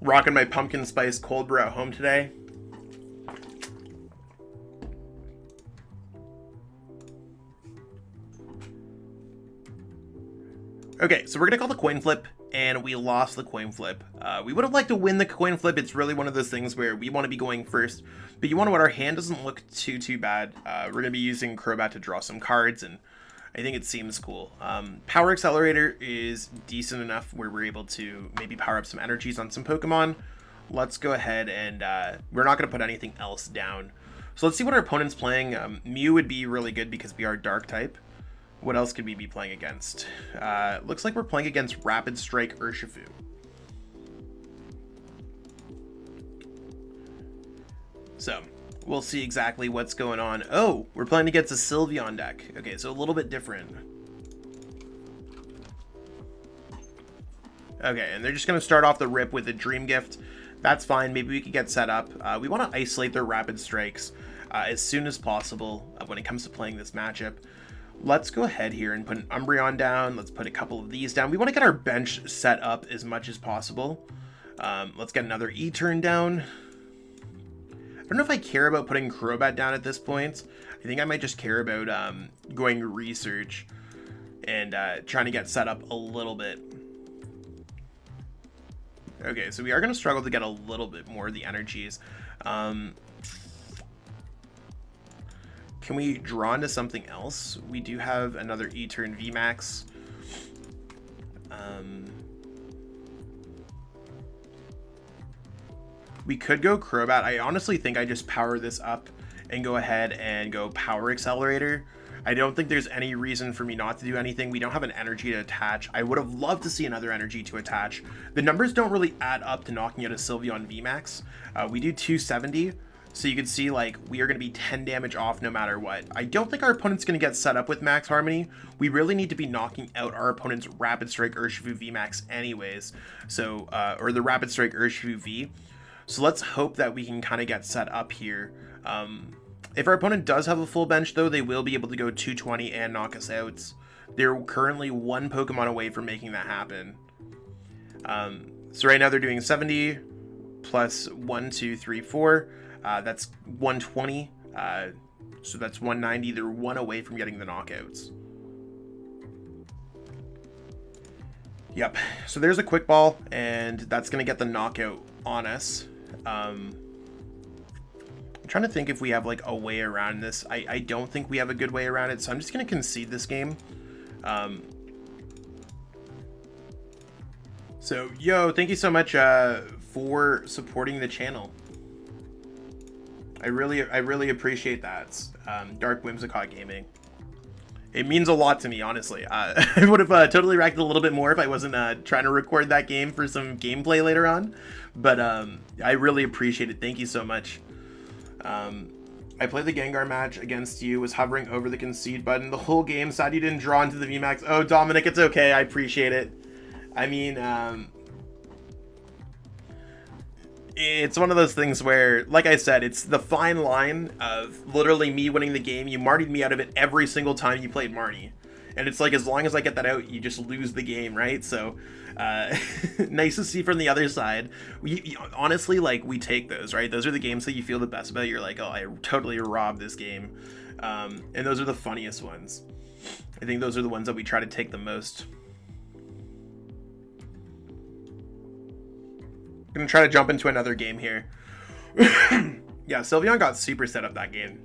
Rocking my pumpkin spice cold brew at home today. Okay, so we're gonna call the coin flip and we lost the coin flip. We would have liked to win the coin flip. It's really one of those things where we want to be going first, but you want to know what, our hand doesn't look too bad. We're going to be using Crobat to draw some cards, and I think it seems cool. Power Accelerator is decent enough where we're able to maybe power up some energies on some Pokemon. Let's go ahead and we're not going to put anything else down. So let's see what our opponent's playing. Mew would be really good because we are Dark type. What else could we be playing against? Looks like we're playing against Rapid Strike Urshifu. So we'll see exactly what's going on. Oh, we're playing against a Sylveon deck. Okay, so a little bit different. Okay, and they're just going to start off the rip with a Dream Gift. That's fine. Maybe we could get set up. We want to isolate their Rapid Strikes as soon as possible when it comes to playing this matchup. Let's go ahead here and put an Umbreon down. Let's put a couple of these down. We want to get our bench set up as much as possible. Let's get another E-turn down. I don't know if I care about putting Crobat down at this point. I think I might just care about going research and trying to get set up a little bit. Okay, so we are going to struggle to get a little bit more of the energies. Can we draw into something else? We do have another E-turn VMAX. We could go Crobat. I honestly think I just power this up and go ahead and go Power Accelerator. I don't think there's any reason for me not to do anything. We don't have an energy to attach. I would have loved to see another energy to attach. The numbers don't really add up to knocking out a Sylveon VMAX. We do 270. So you can see, like, we are going to be 10 damage off no matter what. I don't think our opponent's going to get set up with Max Harmony. We really need to be knocking out our opponent's Rapid Strike Urshifu VMAX anyways. So, or the Rapid Strike Urshifu V. So let's hope that we can kind of get set up here. If our opponent does have a full bench, though, they will be able to go 220 and knock us out. They're currently one Pokemon away from making that happen. So right now they're doing 70 plus 1, 2, 3, 4. That's 120, so that's 190. They're one away from getting the knockouts. Yep, so there's a quick ball, and that's going to get the knockout on us. I'm trying to think if we have like a way around this. I don't think we have a good way around it, so I'm just going to concede this game. So, yo, thank you so much for supporting the channel. I really appreciate that. Dark Whimsicott Gaming. It means a lot to me, honestly. I would have totally racked it a little bit more if I wasn't trying to record that game for some gameplay later on. But I really appreciate it. Thank you so much. I played the Gengar match against you, was hovering over the concede button the whole game. Sad you didn't draw into the VMAX. Oh, Dominic, it's okay. I appreciate it. I mean, it's one of those things where, like I said, it's the fine line of literally me winning the game. You Marnied me out of it every single time you played Marnie. And it's like, as long as I get that out, you just lose the game, right? So, nice to see from the other side. Honestly, like, we take those, right? Those are the games that you feel the best about. You're like, oh, I totally robbed this game. And those are the funniest ones. I think those are the ones that we try to take the most. Gonna try to jump into another game here. Yeah, Sylveon got super set up that game.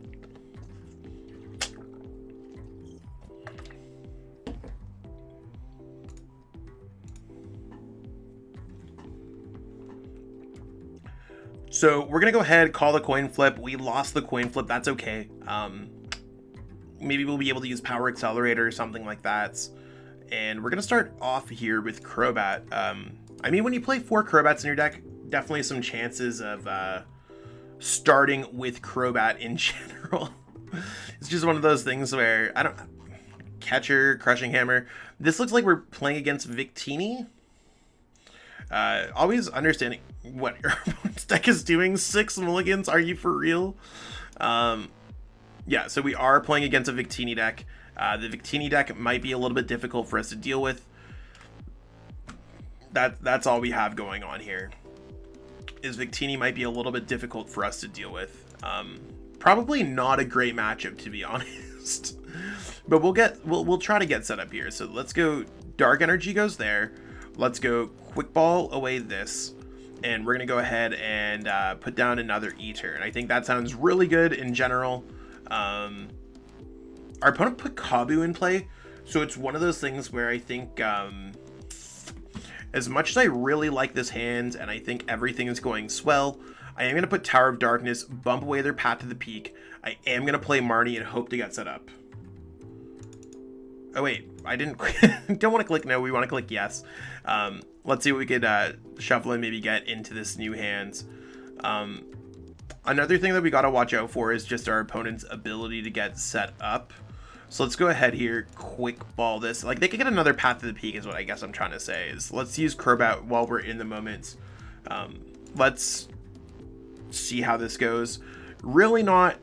So we're gonna go ahead, call the coin flip. We lost the coin flip, that's okay. Maybe we'll be able to use Power Accelerator or something like that. And we're gonna start off here with Crobat. I mean, when you play 4 Crobats in your deck, definitely some chances of starting with Crobat in general. It's just one of those things where, I don't... Catcher, Crushing Hammer. This looks like we're playing against Victini. Always understanding what your opponent's deck is doing. 6 mulligans, are you for real? Yeah, so we are playing against a Victini deck. The Victini deck might be a little bit difficult for us to deal with. That's all we have going on here. Is Victini might be a little bit difficult for us to deal with. Probably not a great matchup, to be honest. But we'll try to get set up here. So let's go. Dark Energy goes there. let's go quick ball away this. And we're going to go ahead and put down another Eater. And I think that sounds really good in general. Our opponent put Kabu in play. So it's one of those things where I think as much as I really like this hand and I think everything is going swell, I am going to put Tower of Darkness, bump away their Path to the Peak. I am going to play Marnie and hope to get set up. Oh wait, I didn't don't want to click no, we want to click yes. Let's see what we could shuffle and maybe get into this new hand. Another thing that we got to watch out for is just our opponent's ability to get set up. So let's go ahead here, quick ball this. Like, they could get another Path to the Peak is what I guess I'm trying to say. Is let's use Crobat while we're in the moment. Let's see how this goes. Really not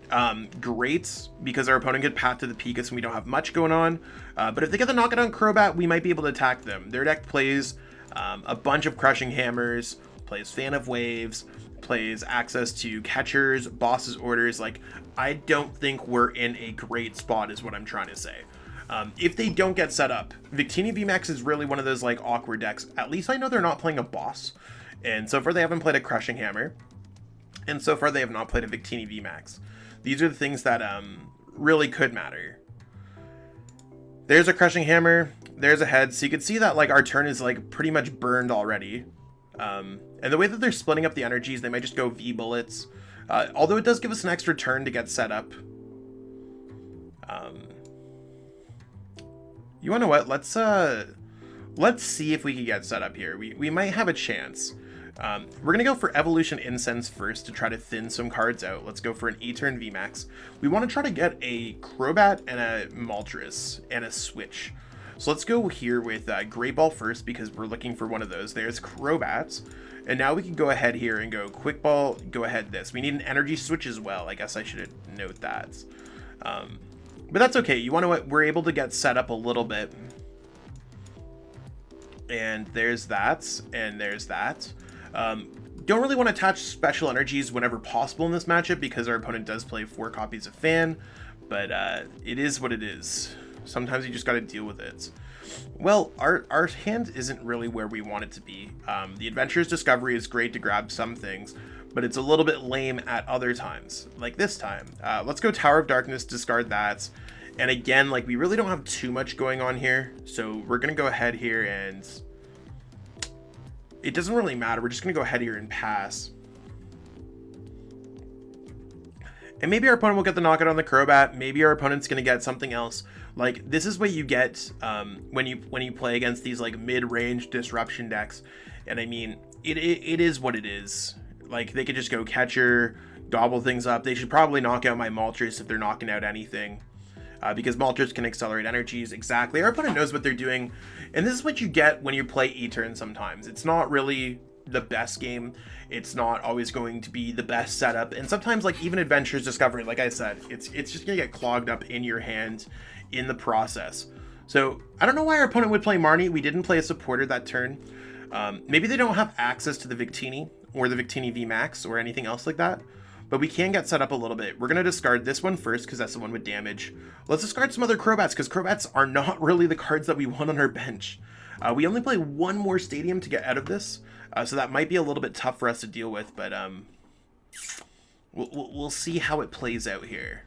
great because our opponent could Path to the Peak and we don't have much going on. But if they get the knockout on Crobat, we might be able to attack them. Their deck plays a bunch of Crushing Hammers, plays Fan of Waves, plays access to catchers, bosses orders. Like, I don't think we're in a great spot is what I'm trying to say. If they don't get set up, Victini VMAX is really one of those like awkward decks. At least I know they're not playing a boss. And so far they haven't played a Crushing Hammer. And so far they have not played a Victini VMAX. These are the things that really could matter. There's a Crushing Hammer, there's a head. So you can see that like our turn is like pretty much burned already. And the way that they're splitting up the energies, they might just go V bullets. Although it does give us an extra turn to get set up. You wanna know what? Let's see if we can get set up here. We might have a chance. We're gonna go for Evolution Incense first to try to thin some cards out. Let's go for an E-turn VMAX. We want to try to get a Crobat and a Moltres and a Switch. So let's go here with Great Ball first because we're looking for one of those. There's Crobats. And now we can go ahead here and go Quick Ball, go ahead this. We need an Energy Switch as well. I guess I should note that. But that's okay. You want to know what? We're able to get set up a little bit. And there's that. And there's that. Don't really want to attach special energies whenever possible in this matchup because our opponent does play 4 copies of Fan. But it is what it is. Sometimes you just got to deal with it. Well, our hand isn't really where we want it to be. The Adventurer's Discovery is great to grab some things, but it's a little bit lame at other times, like this time. Let's go Tower of Darkness, discard that. And again, like we really don't have too much going on here, so we're going to go ahead here and it doesn't really matter. We're just going to go ahead here and pass. And maybe our opponent will get the knockout on the Crobat. Maybe our opponent's going to get something else. Like, this is what you get when you play against these, like, mid-range disruption decks. And, I mean, it is what it is. Like, they could just go catcher, gobble things up. They should probably knock out my Moltres if they're knocking out anything. Because Moltres can accelerate energies. Exactly. Our opponent knows what they're doing. And this is what you get when you play E-turn sometimes. It's not really the best game. It's not always going to be the best setup. And sometimes, like, even Adventurer's Discovery, like I said, it's just going to get clogged up in your hand in the process. So I don't know why our opponent would play Marnie. We didn't play a supporter that turn. Maybe they don't have access to the Victini or the Victini VMAX or anything else like that. But we can get set up a little bit. We're going to discard this one first because that's the one with damage. Let's discard some other Crobats because Crobats are not really the cards that we want on our bench. We only play one more Stadium to get out of this. So that might be a little bit tough for us to deal with. But we'll see how it plays out here.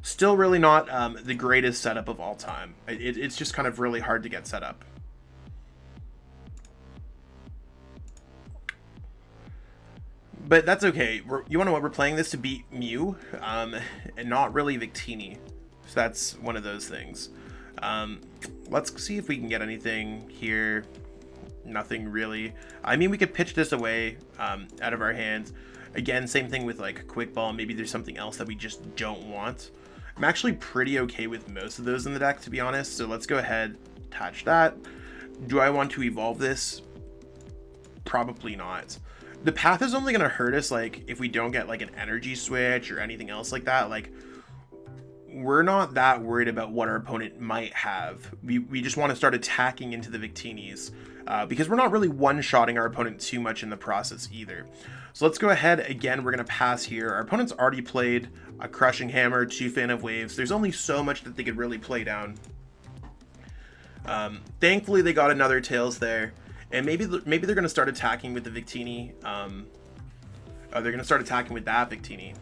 Still really not the greatest setup of all time. It's just kind of really hard to get set up. But that's okay. You want to know what? We're playing this to beat Mew, and not really Victini. So that's one of those things. Let's see if we can get anything here. Nothing really. I mean, we could pitch this away out of our hands. Again, same thing with like Quick Ball. Maybe there's something else that we just don't want. I'm actually pretty okay with most of those in the deck, to be honest. So let's go ahead, attach that. Do I want to evolve this? Probably not. The path is only going to hurt us like if we don't get like an energy switch or anything else like that. Like, we're not that worried about what our opponent might have. We just want to start attacking into the Victinis because we're not really one-shotting our opponent too much in the process either. So let's go ahead. Again, we're going to pass here. Our opponent's already played a Crushing Hammer, 2 Fan of Waves. There's only so much that they could really play down. Thankfully, they got another Tails there. And maybe they're going to start attacking with the Victini. They're going to start attacking with that Victini.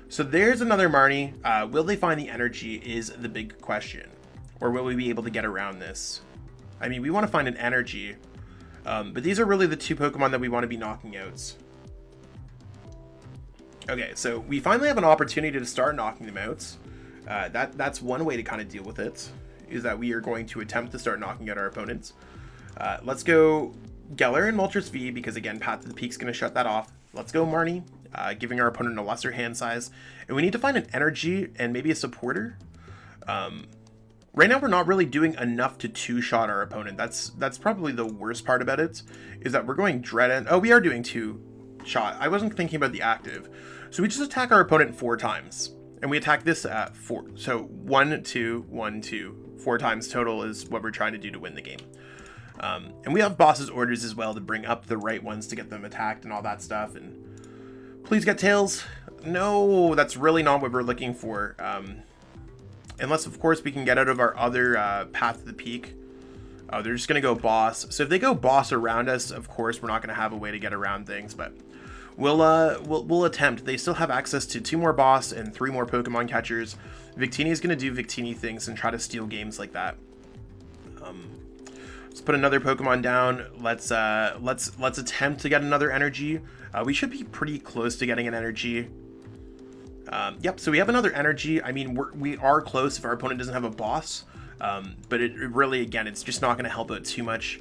So there's another Marnie. Will they find the energy is the big question. Or will we be able to get around this? I mean, we want to find an energy. But these are really the two Pokemon that we want to be knocking out. Okay, so we finally have an opportunity to start knocking them out. That's one way to kind of deal with it, is that we are going to attempt to start knocking out our opponents. Let's go Geller and Moltres V, because again, Path to the Peak's going to shut that off. Let's go Marnie, giving our opponent a lesser hand size. And we need to find an energy and maybe a supporter. Right now, we're not really doing enough to two-shot our opponent. That's probably the worst part about it, is that we're going Dread End. Oh, we are doing two-shot. I wasn't thinking about the active. So we just attack our opponent 4 times. And we attack this at 4. So 1, 2, 1, 2. 4 times total is what we're trying to do to win the game. And we have boss's orders as well to bring up the right ones to get them attacked and all that stuff. And please get Tails. No, that's really not what we're looking for. Unless, of course, we can get out of our other Path to the Peak. Oh, they're just going to go boss. So if they go boss around us, of course, we're not going to have a way to get around things. But we'll attempt. They still have access to 2 more boss and 3 more Pokemon catchers. Victini is going to do Victini things and try to steal games like that. Let's put another Pokemon down. Let's attempt to get another energy. We should be pretty close to getting an energy. Yep, so we have another energy. I mean, we are close if our opponent doesn't have a boss. But it really, again, it's just not going to help out too much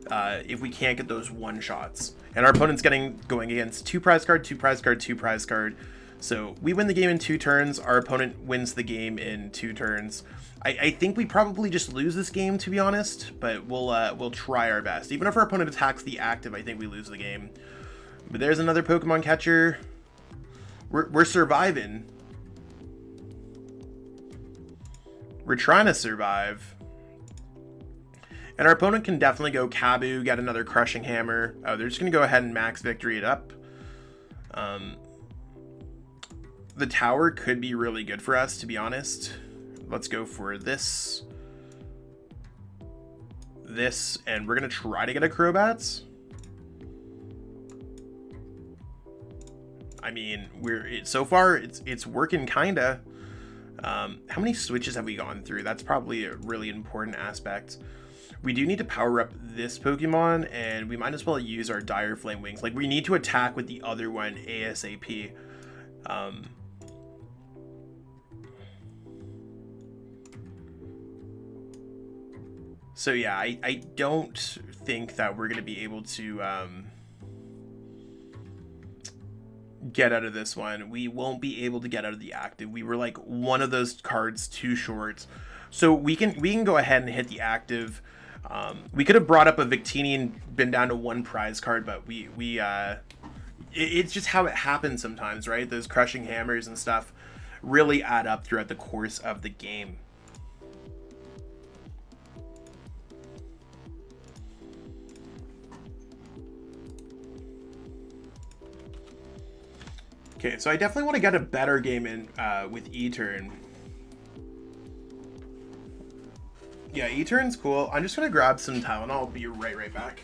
if we can't get those one-shots. And our opponent's going against 2 prize card, 2 prize card, 2 prize card. So we win the game in 2 turns. Our opponent wins the game in 2 turns. I think we probably just lose this game, to be honest. But we'll try our best. Even if our opponent attacks the active, I think we lose the game. But there's another Pokemon catcher. We're surviving. We're trying to survive. And our opponent can definitely go Kabu, get another Crushing Hammer. Oh, they're just going to go ahead and max victory it up. The tower could be really good for us, to be honest. Let's go for this. This, and we're going to try to get a Crobats. I mean, so far it's working kinda. How many switches have we gone through? That's probably a really important aspect. We do need to power up this Pokemon, and we might as well use our Dire Flame Wings. Like, we need to attack with the other one ASAP. So yeah, I don't think that we're gonna be able to get out of this one. We won't be able to get out of the active. We were like one of those cards too short. So we can go ahead and hit the active. We could have brought up a Victini and been down to 1 prize card, but it's just how it happens sometimes, right? Those Crushing Hammers and stuff really add up throughout the course of the game. Okay, so I definitely want to get a better game in with E-Turn. Yeah, E-Turn's cool. I'm just going to grab some Tylenol. I'll be right back.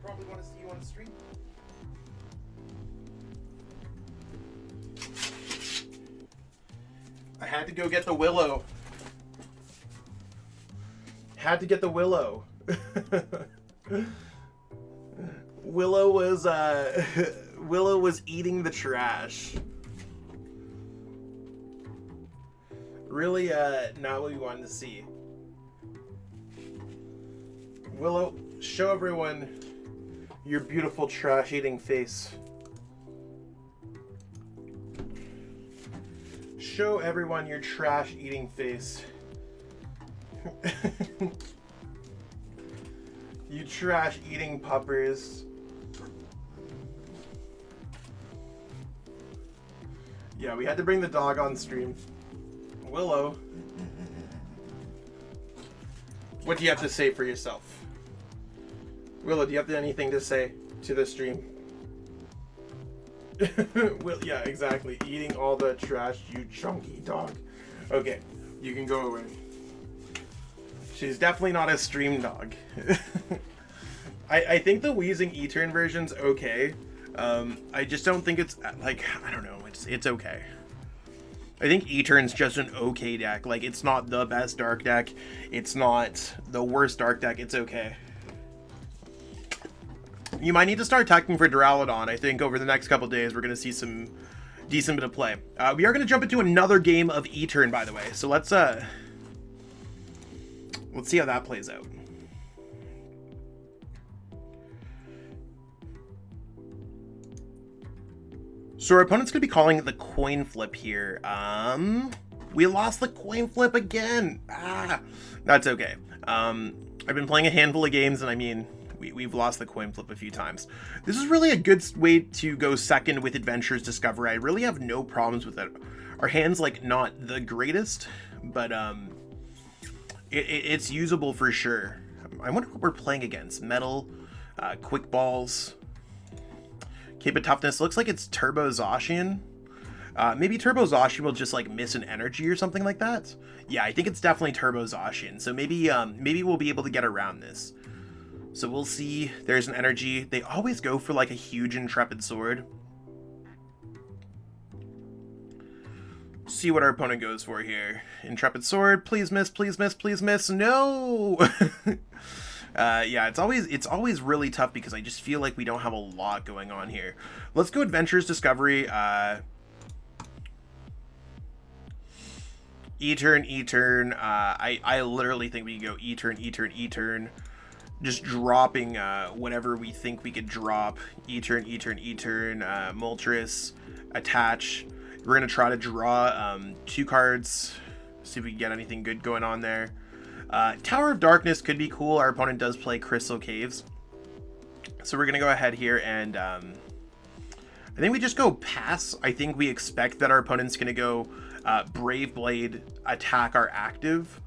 Probably want to see you on the stream. I had to go get the Willow. Had to get the Willow. Willow was eating the trash. Really, not what we wanted to see. Willow, show everyone your beautiful trash-eating face. Show everyone your trash-eating face. You trash-eating puppers. Yeah, we had to bring the dog on stream. Willow, what do you have to say for yourself? Willow, do you have anything to say to the stream? Well, yeah, exactly. Eating all the trash, you chunky dog. Okay, you can go away. She's definitely not a stream dog. I think the wheezing E-turn version's okay. I just don't think it's, like, I don't know, it's okay. I think E-turn's just an okay deck. Like, it's not the best dark deck. It's not the worst dark deck. It's okay. You might need to start attacking for Doraleon. I think over the next couple days, we're going to see some decent bit of play. We are going to jump into another game of E-turn, by the way. So let's see how that plays out. So our opponent's going to be calling the coin flip here. We lost the coin flip again. That's okay. I've been playing a handful of games, and I mean, we've lost the coin flip a few times. This is really a good way to go second with Adventurers Discovery. I really have no problems with it. Our hand's, like, not the greatest, but it's usable for sure. I wonder what we're playing against. Metal, Quick Balls, Cape of Toughness. Looks like it's Turbo Zacian. Maybe Turbo Zacian will just, like, miss an energy or something like that. Yeah, I think it's definitely Turbo Zacian. So maybe we'll be able to get around this. So we'll see. There's an energy. They always go for, like, a huge Intrepid Sword. See what our opponent goes for here. Intrepid Sword. Please miss, please miss, please miss. No! Yeah, it's always really tough because I just feel like we don't have a lot going on here. Let's go Adventurers Discovery. E-turn, E-turn. I literally think we can go E-turn, E-turn, E-turn. Just dropping whatever we think we could drop. E-turn, E-turn, E-turn. Moltres, attach. We're going to try to draw 2 cards. See if we can get anything good going on there. Tower of Darkness could be cool. Our opponent does play Crystal Caves. So we're going to go ahead here and I think we just go pass. I think we expect that our opponent's going to go Brave Blade, attack our active.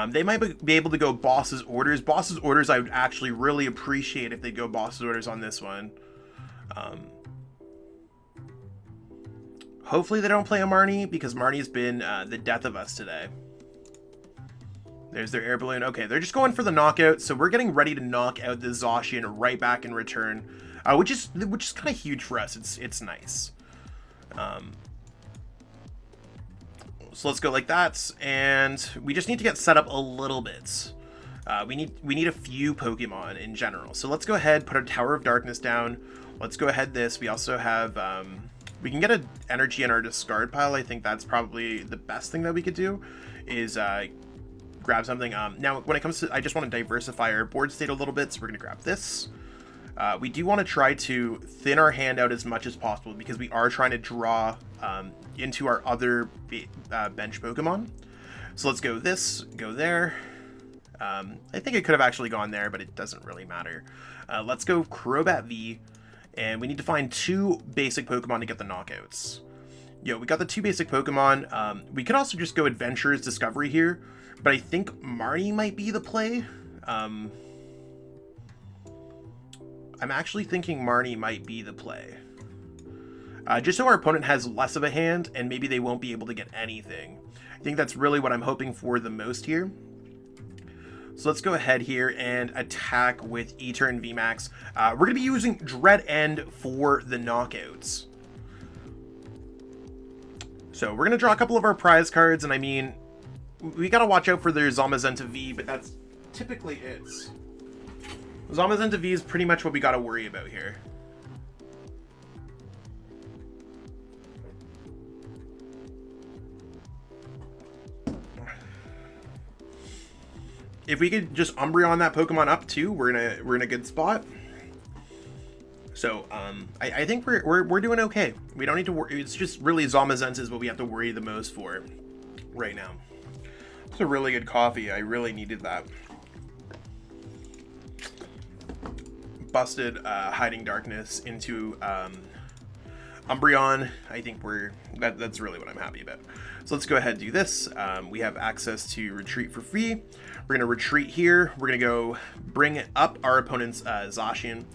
They might be able to go Boss's Orders. Boss's Orders I would actually really appreciate if they go Boss's Orders on this one. Hopefully they don't play a Marnie, because Marnie's been the death of us today. There's their air balloon. Okay, they're just going for the knockout, so we're getting ready to knock out the Zacian right back in return, which is kind of huge for us. It's nice. So let's go like that, and we just need to get set up a little bit. We need a few Pokemon in general. So let's go ahead, put our Tower of Darkness down. Let's go ahead this. We also have we can get an energy in our discard pile. I think that's probably the best thing that we could do is grab something. Now, when it comes to, I just want to diversify our board state a little bit, so we're going to grab this. We do want to try to thin our hand out as much as possible because we are trying to draw into our other bench Pokemon. So let's go this, go there. I think it could have actually gone there, but it doesn't really matter. Let's go Crobat V, and we need to find 2 basic Pokemon to get the knockouts. Yo, we got the 2 basic Pokemon. We could also just go Adventurers Discovery here, but I think Marnie might be the play. I'm actually thinking Marnie might be the play. Just so our opponent has less of a hand, and maybe they won't be able to get anything. I think that's really what I'm hoping for the most here. So let's go ahead here and attack with E-turn VMAX. We're going to be using Dread End for the knockouts. So we're going to draw a couple of our prize cards, and I mean, we got to watch out for their Zamazenta V, but that's typically is. Zamazenta V is pretty much what we got to worry about here. If we could just Umbreon that Pokemon up too, we're in a good spot. So I think we're doing okay. We don't need to worry. It's just really Zamazenta is what we have to worry the most for right now. It's a really good coffee. I really needed that. Busted Hiding Darkness into Umbreon. I think that's really what I'm happy about. So let's go ahead and do this. We have access to retreat for free. We're gonna retreat here. We're gonna go bring up our opponent's Zacian.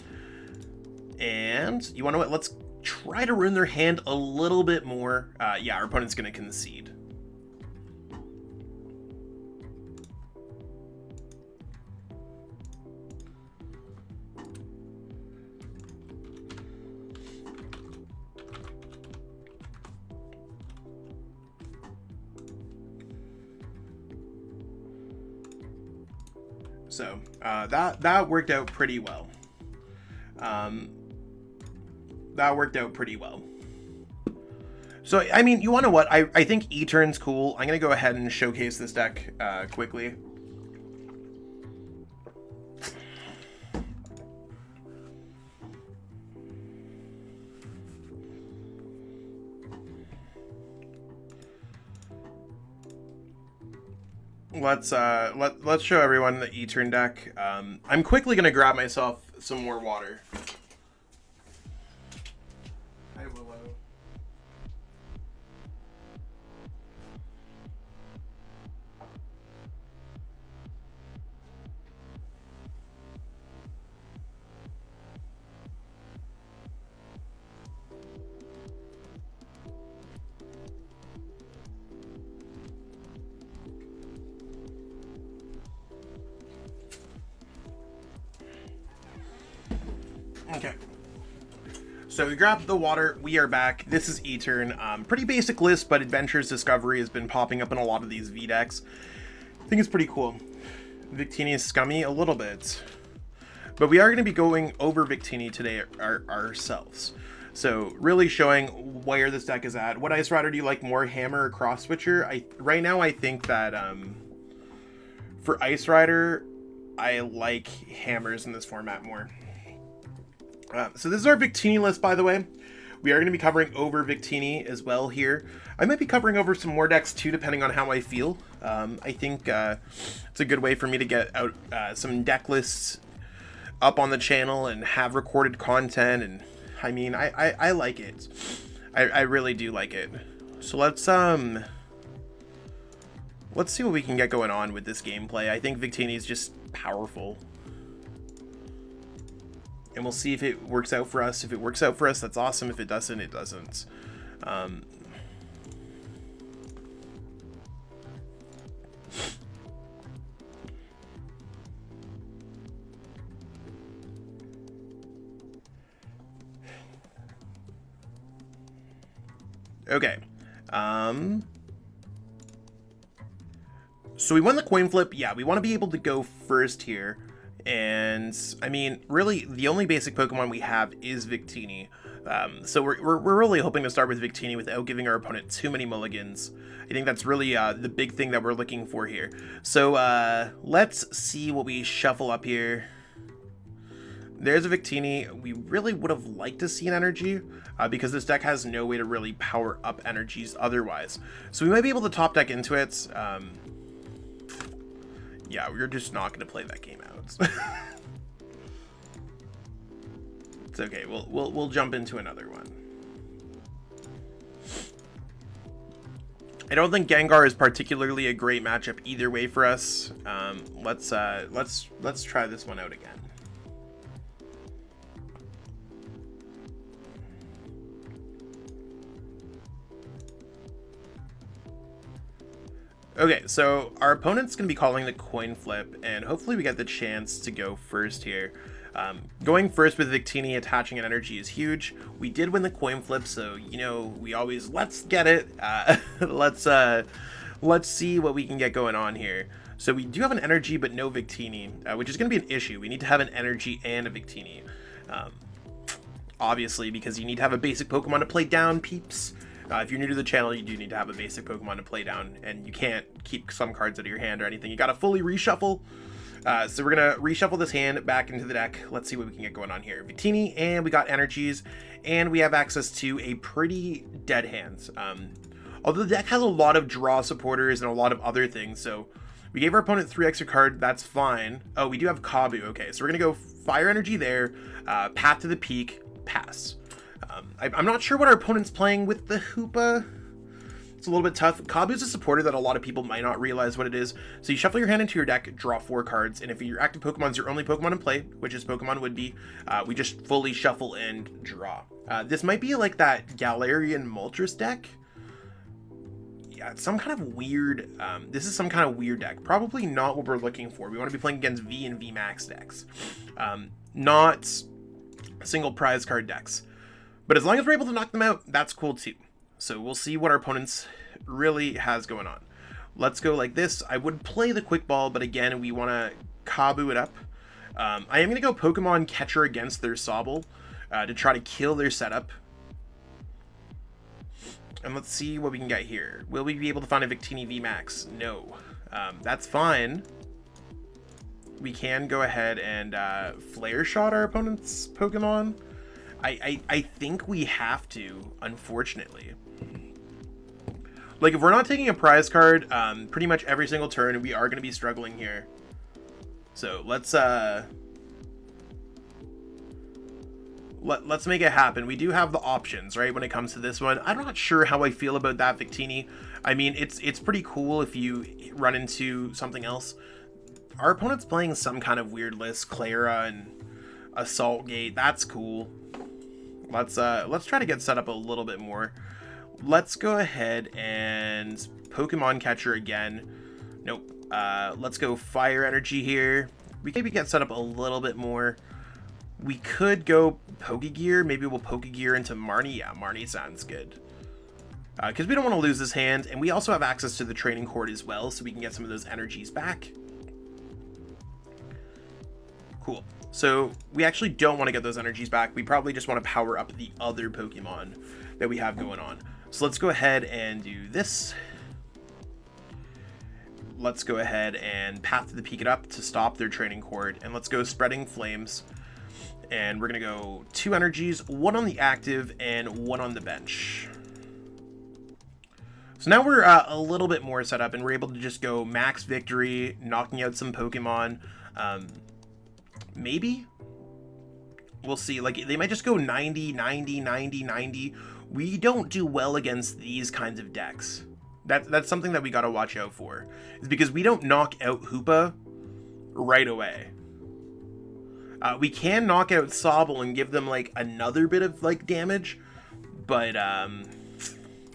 And you wanna what? Let's try to ruin their hand a little bit more. Yeah, our opponent's gonna concede. So that worked out pretty well. That worked out pretty well. So, I mean, you want to know what? I think E-Turn's cool. I'm going to go ahead and showcase this deck quickly. Let's show everyone the E-Turn deck. I'm quickly gonna grab myself some more water. Hi, Willow. Okay. So we grabbed the water, we are back. This is E-Turn. Pretty basic list, but Adventures Discovery has been popping up in a lot of these V-decks. I think it's pretty cool. Victini is scummy a little bit. But we are going to be going over Victini today ourselves. So really showing where this deck is at. What Ice Rider do you like more, Hammer or Cross Switcher? Right now I think that for Ice Rider, I like Hammers in this format more. So this is our Victini list, by the way. We are going to be covering over Victini as well here. I might be covering over some more decks too, depending on how I feel. I think it's a good way for me to get out some deck lists up on the channel and have recorded content. And I mean, I like it. I really do like it. So let's see what we can get going on with this gameplay. I think Victini is just powerful. And we'll see if it works out for us. If it works out for us, that's awesome. If it doesn't, it doesn't. Okay. So we won the coin flip. Yeah, we want to be able to go first here. And I mean, really, the only basic Pokemon we have is Victini. So we're really hoping to start with Victini without giving our opponent too many mulligans. I think that's really the big thing that we're looking for here. So let's see what we shuffle up here. There's a Victini. We really would have liked to see an energy because this deck has no way to really power up energies otherwise. So we might be able to top deck into it. Yeah, we're just not going to play that game out. It's okay. We'll jump into another one. I don't think Gengar is particularly a great matchup either way for us. Let's try this one out again. Okay, so our opponent's going to be calling the coin flip, and hopefully we get the chance to go first here. Going first with Victini attaching an energy is huge. We did win the coin flip, so, you know, we always, let's get it. Let's see what we can get going on here. So we do have an energy, but no Victini, which is going to be an issue. We need to have an energy and a Victini. Obviously, because you need to have a basic Pokemon to play down, peeps. If you're new to the channel, you do need to have a basic Pokemon to play down, and you can't keep some cards out of your hand or anything. You got to fully reshuffle. So we're going to reshuffle this hand back into the deck. Let's see what we can get going on here. Victini, and we got energies, and we have access to a pretty dead hands. Although the deck has a lot of draw supporters and a lot of other things, so we gave our opponent 3 extra card. That's fine. Oh, we do have Kabu. Okay, so we're going to go Fire Energy there, Path to the Peak, pass. I'm not sure what our opponent's playing with the Hoopa. It's a little bit tough. Kabu's a supporter that a lot of people might not realize what it is. So you shuffle your hand into your deck, draw 4 cards, and if your active Pokemon's your only Pokemon in play, which is Pokemon would be, we just fully shuffle and draw. This might be like that Galarian Moltres deck. Yeah, it's some kind of weird, this is some kind of weird deck. Probably not what we're looking for. We want to be playing against V and V Max decks. Not single prize card decks. But as long as we're able to knock them out, that's cool too. So we'll see what our opponent's really has going on. Let's go like this. I would play the Quick Ball, but again, we want to Kabu it up. I am going to go Pokemon Catcher against their Sobble to try to kill their setup. And let's see what we can get here. Will we be able to find a Victini VMAX? No. That's fine. We can go ahead and Flare Shot our opponent's Pokemon. I think we have to, unfortunately. Like, if we're not taking a prize card pretty much every single turn, we are going to be struggling here. So let's make it happen. We do have the options, right, when it comes to this one. I'm not sure how I feel about that Victini. I mean, it's pretty cool if you run into something else. Our opponent's playing some kind of weird list, Clara and Assault Gate. That's cool. Let's try to get set up a little bit more. Let's go ahead and Pokemon Catcher again. Nope. Let's go Fire Energy here. We maybe get set up a little bit more. We could go Pokegear. Maybe we'll Pokegear into Marnie. Yeah, Marnie sounds good. Because we don't want to lose this hand. And we also have access to the Training Cord as well, so we can get some of those energies back. Cool. So we actually don't want to get those energies back. We probably just want to power up the other Pokemon that we have going on. So let's go ahead and do this. Let's go ahead and Path to the Peak it up to stop their Training Cord. And let's go Spreading Flames. And we're going to go 2 energies, 1 on the active and 1 on the bench. So now we're a little bit more set up and we're able to just go max victory, knocking out some Pokemon. Maybe? We'll see. Like, they might just go 90, 90, 90, 90. We don't do well against these kinds of decks. That's something that we got to watch out for. Is because we don't knock out Hoopa right away. We can knock out Sobble and give them, like, another bit of, like, damage. But,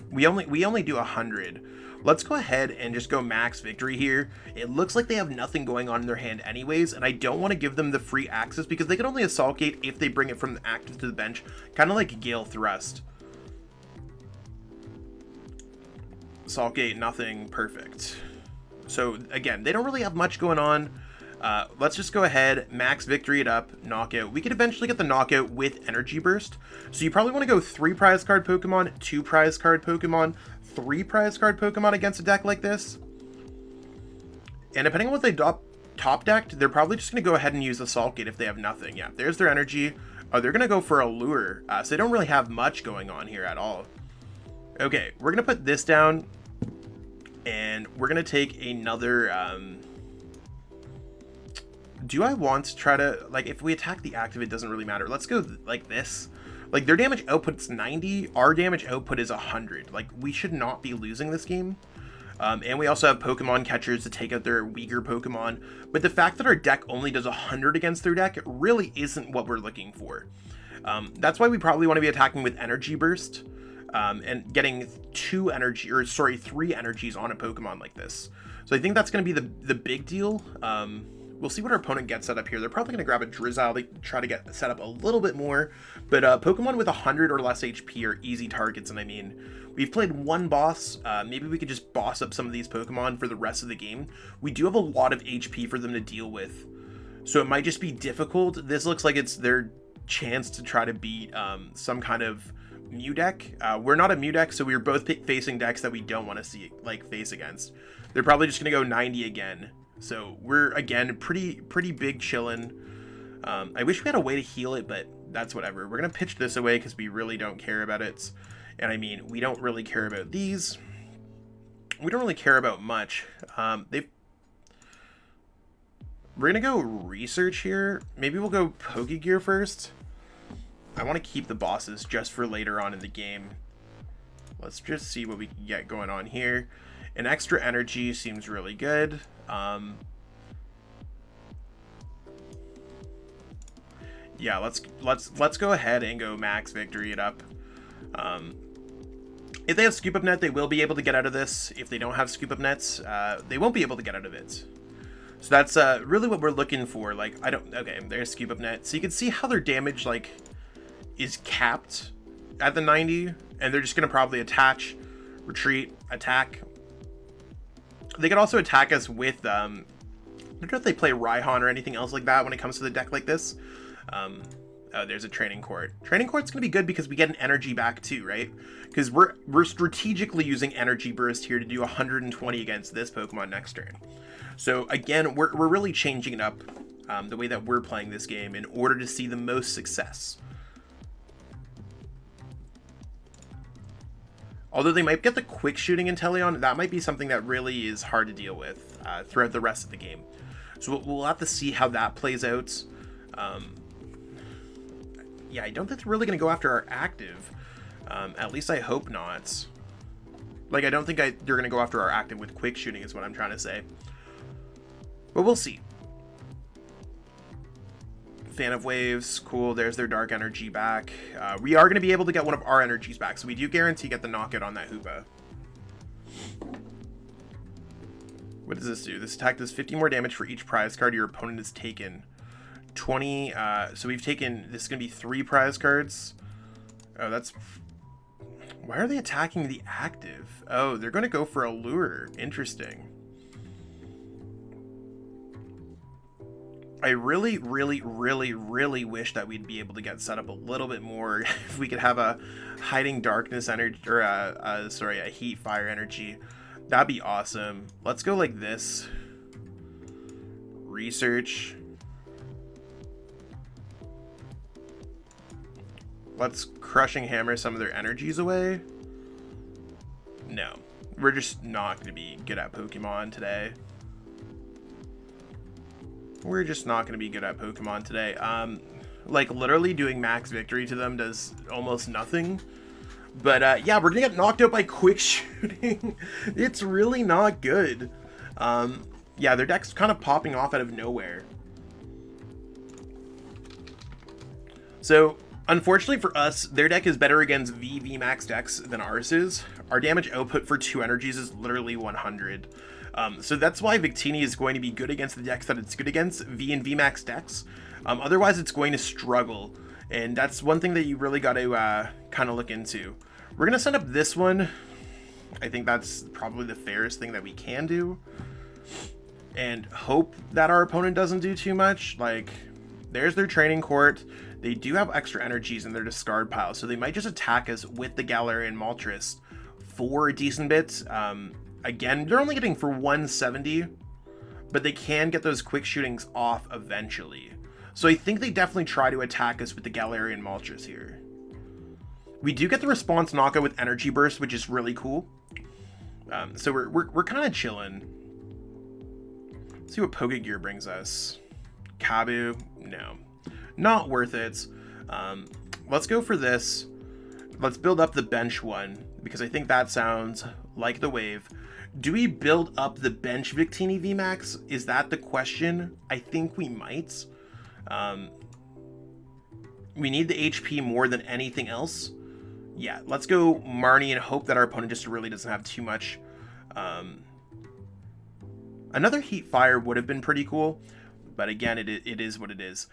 we only do 100. Let's go ahead and just go max victory here. It looks like they have nothing going on in their hand anyways, and I don't want to give them the free access because they can only Assault Gate if they bring it from the active to the bench. Kind of like Gale Thrust. Assault Gate, nothing, perfect. So again, they don't really have much going on. Let's just go ahead, max victory it up, knockout. We could eventually get the knockout with Energy Burst. So you probably want to go 3 prize card Pokemon, 2 prize card Pokemon, 3 prize card Pokemon against a deck like this. And depending on what they top decked, they're probably just going to go ahead and use Assault Gate if they have nothing. Yeah, there's their energy. Oh, they're going to go for a Lure. So they don't really have much going on here at all. Okay, we're going to put this down. And we're going to take another... do I want to try to... Like, if we attack the active, it doesn't really matter. Let's go like this. Like, their damage output's 90. Our damage output is 100. Like, we should not be losing this game. And we also have Pokemon Catchers to take out their weaker Pokemon. But the fact that our deck only does 100 against their deck really isn't what we're looking for. That's why we probably want to be attacking with Energy Burst. And getting 3 energies on a Pokemon like this. So I think that's going to be the big deal. We'll see what our opponent gets set up here. They're probably going to grab a Drizzile to try to get set up a little bit more. But Pokemon with 100 or less HP are easy targets. And I mean, we've played one boss. Maybe we could just boss up some of these Pokemon for the rest of the game. We do have a lot of HP for them to deal with. So it might just be difficult. This looks like it's their chance to try to beat some kind of Mew deck. We're not a Mew deck, so we're both facing decks that we don't want to see face against. They're probably just going to go 90 again. So we're, again, pretty big chillin'. I wish we had a way to heal it, but that's whatever. We're going to pitch this away because we really don't care about it. And I mean, we don't really care about these. We don't really care about much. We're going to go research here. Maybe we'll go Pokegear first. I want to keep the bosses just for later on in the game. Let's just see what we can get going on here. An extra energy seems really good. Yeah, let's go ahead and go max victory it up. If they have scoop up net, they will be able to get out of this. If they don't have scoop up nets, they won't be able to get out of it. So that's really what we're looking for. Like, okay, there's scoop up net. So you can see how their damage like is capped at the 90, and they're just gonna probably attach, retreat, attack. They could also attack us with I don't know if they play Raihan or anything else like that when it comes to the deck like this. Oh, there's a training court. Training court's gonna be good because we get an energy back too, right? Because we're strategically using energy burst here to do 120 against this Pokemon next turn. So again, we're really changing it up, the way that we're playing this game in order to see the most success. Although they might get the quick shooting Inteleon, that might be something that really is hard to deal with throughout the rest of the game. So we'll have to see how that plays out. Yeah, I don't think they're really going to go after our active. At least I hope not. Like, I don't think they're going to go after our active with quick shooting is what I'm trying to say. But we'll see. Fan of Waves, cool. There's their dark energy back. We are going to be able to get one of our energies back, so we do guarantee get the knockout on that Hoopa. What does this do? This attack does 50 more damage for each prize card your opponent has taken. 20, so we've taken, this is going to be 3 prize cards. Oh, that's, why are they attacking the active? Oh, they're going to go for a lure. Interesting. I really wish that we'd be able to get set up a little bit more. If we could have a hiding darkness energy, or a heat fire energy, that'd be awesome. Let's go like this. Research. Let's crushing hammer some of their energies away. No, we're just not going to be good at Pokemon today. We're just not going to be good at Pokemon today. Like, literally doing max victory to them does almost nothing. But, yeah, we're going to get knocked out by quick shooting. It's really not good. Yeah, their deck's kind of popping off out of nowhere. So, unfortunately for us, their deck is better against VMAX decks than ours is. Our damage output for 2 energies is literally 100. So that's why Victini is going to be good against the decks that it's good against, V and VMAX decks. Otherwise, it's going to struggle. And that's one thing that you really got to kind of look into. We're going to set up this one. I think that's probably the fairest thing that we can do. And hope that our opponent doesn't do too much. Like, there's their training court. They do have extra energies in their discard pile, so they might just attack us with the Galarian Moltres for a decent bit. Again, they're only getting for 170, but they can get those quick shootings off eventually. So I think they definitely try to attack us with the Galarian Moltres here. We do get the response knockout with Energy Burst, which is really cool. So we're kind of chilling. Let's see what Pokegear brings us. Kabu, no. Not worth it. Let's go for this. Let's build up the bench one, because I think that sounds like the wave. Do we build up the bench Victini VMAX? Is that the question? I think we might. We need the HP more than anything else. Yeah, let's go Marnie and hope that our opponent just really doesn't have too much. Another Heat Fire would have been pretty cool. But again, it is what it is.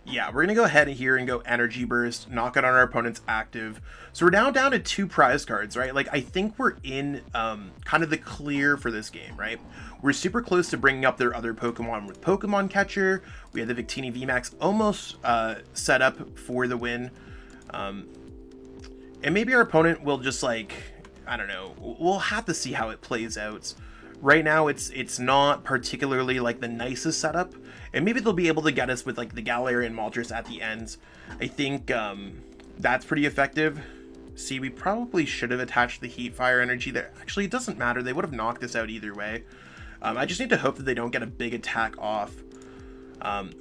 Yeah, we're going to go ahead here and go Energy Burst, knock it on our opponent's active. So we're now down to 2 prize cards, right? Like, I think we're in kind of the clear for this game, right? We're super close to bringing up their other Pokemon with Pokemon Catcher. We have the Victini VMAX almost set up for the win. And maybe our opponent will just, like, I don't know. We'll have to see how it plays out. Right now, it's not particularly, like, the nicest setup. And maybe they'll be able to get us with, like, the Galarian Moltres at the end. I think that's pretty effective. See, we probably should have attached the Heat Fire Energy there. Actually, it doesn't matter. They would have knocked us out either way. I just need to hope that they don't get a big attack off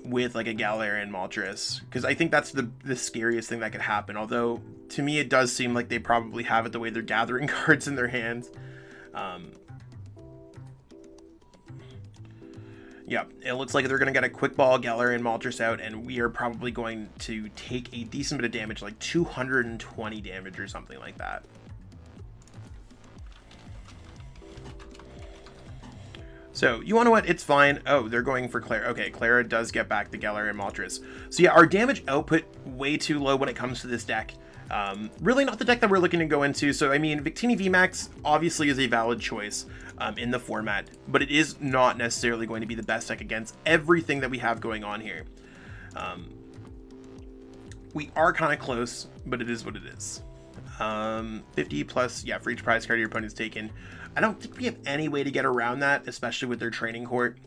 with, like, a Galarian Moltres. Because I think that's the scariest thing that could happen. Although, to me, it does seem like they probably have it the way they're gathering cards in their hands. Yeah, it looks like they're going to get a Quick Ball Galarian Moltres out, and we are probably going to take a decent bit of damage, like 220 damage or something like that. So, you want to know what? It's fine. Oh, they're going for Clara. Okay, Clara does get back the Galarian Moltres. So yeah, our damage output way too low when it comes to this deck. Really not the deck that we're looking to go into. So, I mean, Victini VMAX obviously is a valid choice in the format, but it is not necessarily going to be the best deck against everything that we have going on here. We are kind of close, but it is what it is. 50 plus, yeah, for each prize card your opponent's taken. I don't think we have any way to get around that, especially with their training court.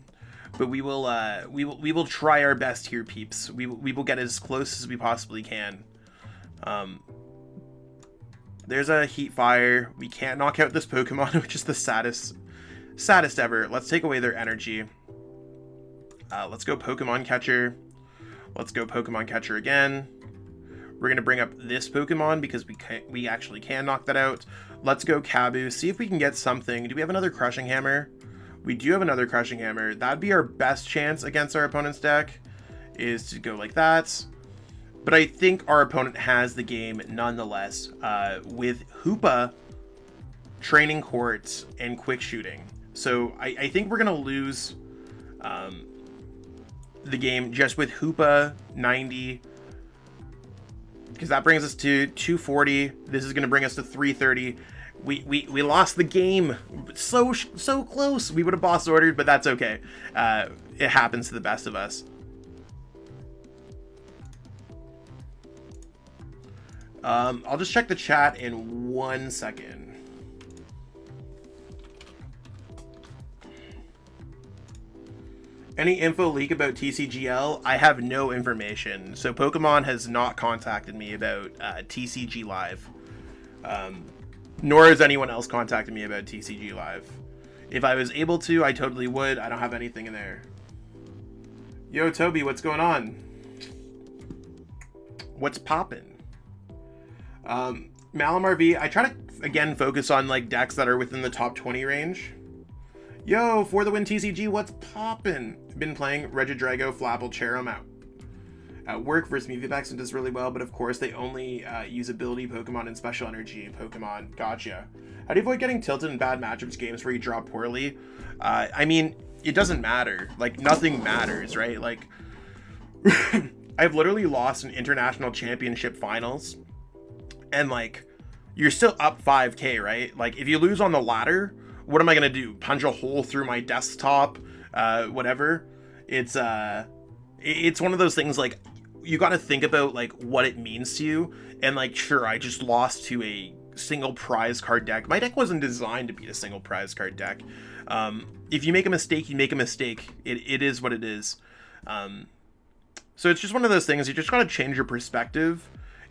But we will try our best here, peeps. We will get as close as we possibly can. There's a Heat Fire. We can't knock out this Pokemon, which is the saddest ever. Let's take away their energy. Let's go Pokemon Catcher. Let's go Pokemon Catcher again. We're gonna bring up this Pokemon because we actually can knock that out. Let's go Kabu. See if we can get something. Do we have another Crushing Hammer? We do have another Crushing Hammer. That'd be our best chance against our opponent's deck, is to go like that. But I think our opponent has the game nonetheless, with Hoopa, Training Court, and Quick Shooting. So I think we're going to lose the game just with Hoopa 90, because that brings us to 240. This is going to bring us to 330. We lost the game. So close. We would have boss ordered, but that's okay. It happens to the best of us. I'll just check the chat in 1 second. Any info leak about TCGL? I have no information. So Pokemon has not contacted me about TCG Live. Nor has anyone else contacted me about TCG Live. If I was able to, I totally would. I don't have anything in there. Yo, Toby, what's going on? What's poppin'? Malamar V, I try to, again, focus on, like, decks that are within the top 20 range. Yo, for the win TCG, what's poppin'? Been playing Regidrago, Flapple, Cherum out. At work versus Mew-VMAX does really well, but of course they only use ability Pokemon and special energy Pokemon. Gotcha. How do you avoid getting tilted in bad matchups games where you draw poorly? I mean, it doesn't matter. Like, nothing matters, right? Like, I've literally lost an international championship finals, and, like, you're still up 5K, right? Like, if you lose on the ladder, what am I gonna do? Punch a hole through my desktop? Whatever. It's one of those things, like, you gotta think about, like, what it means to you. And, like, sure, I just lost to a single prize card deck. My deck wasn't designed to beat a single prize card deck. If you make a mistake, you make a mistake. It is what it is. So it's just one of those things. You just gotta change your perspective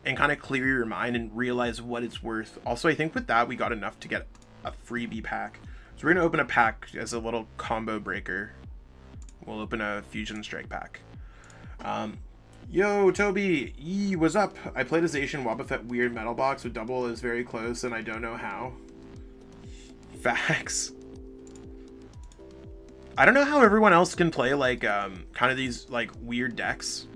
and kind of clear your mind and realize what it's worth. Also, I think with that, we got enough to get a freebie pack. So we're going to open a pack as a little combo breaker. We'll open a Fusion Strike pack. Yo, Toby, what's up? I played a Zacian Wobbuffet Weird Metal Box with double is very close, and I don't know how. Facts. I don't know how everyone else can play, like, kind of these, like, weird decks.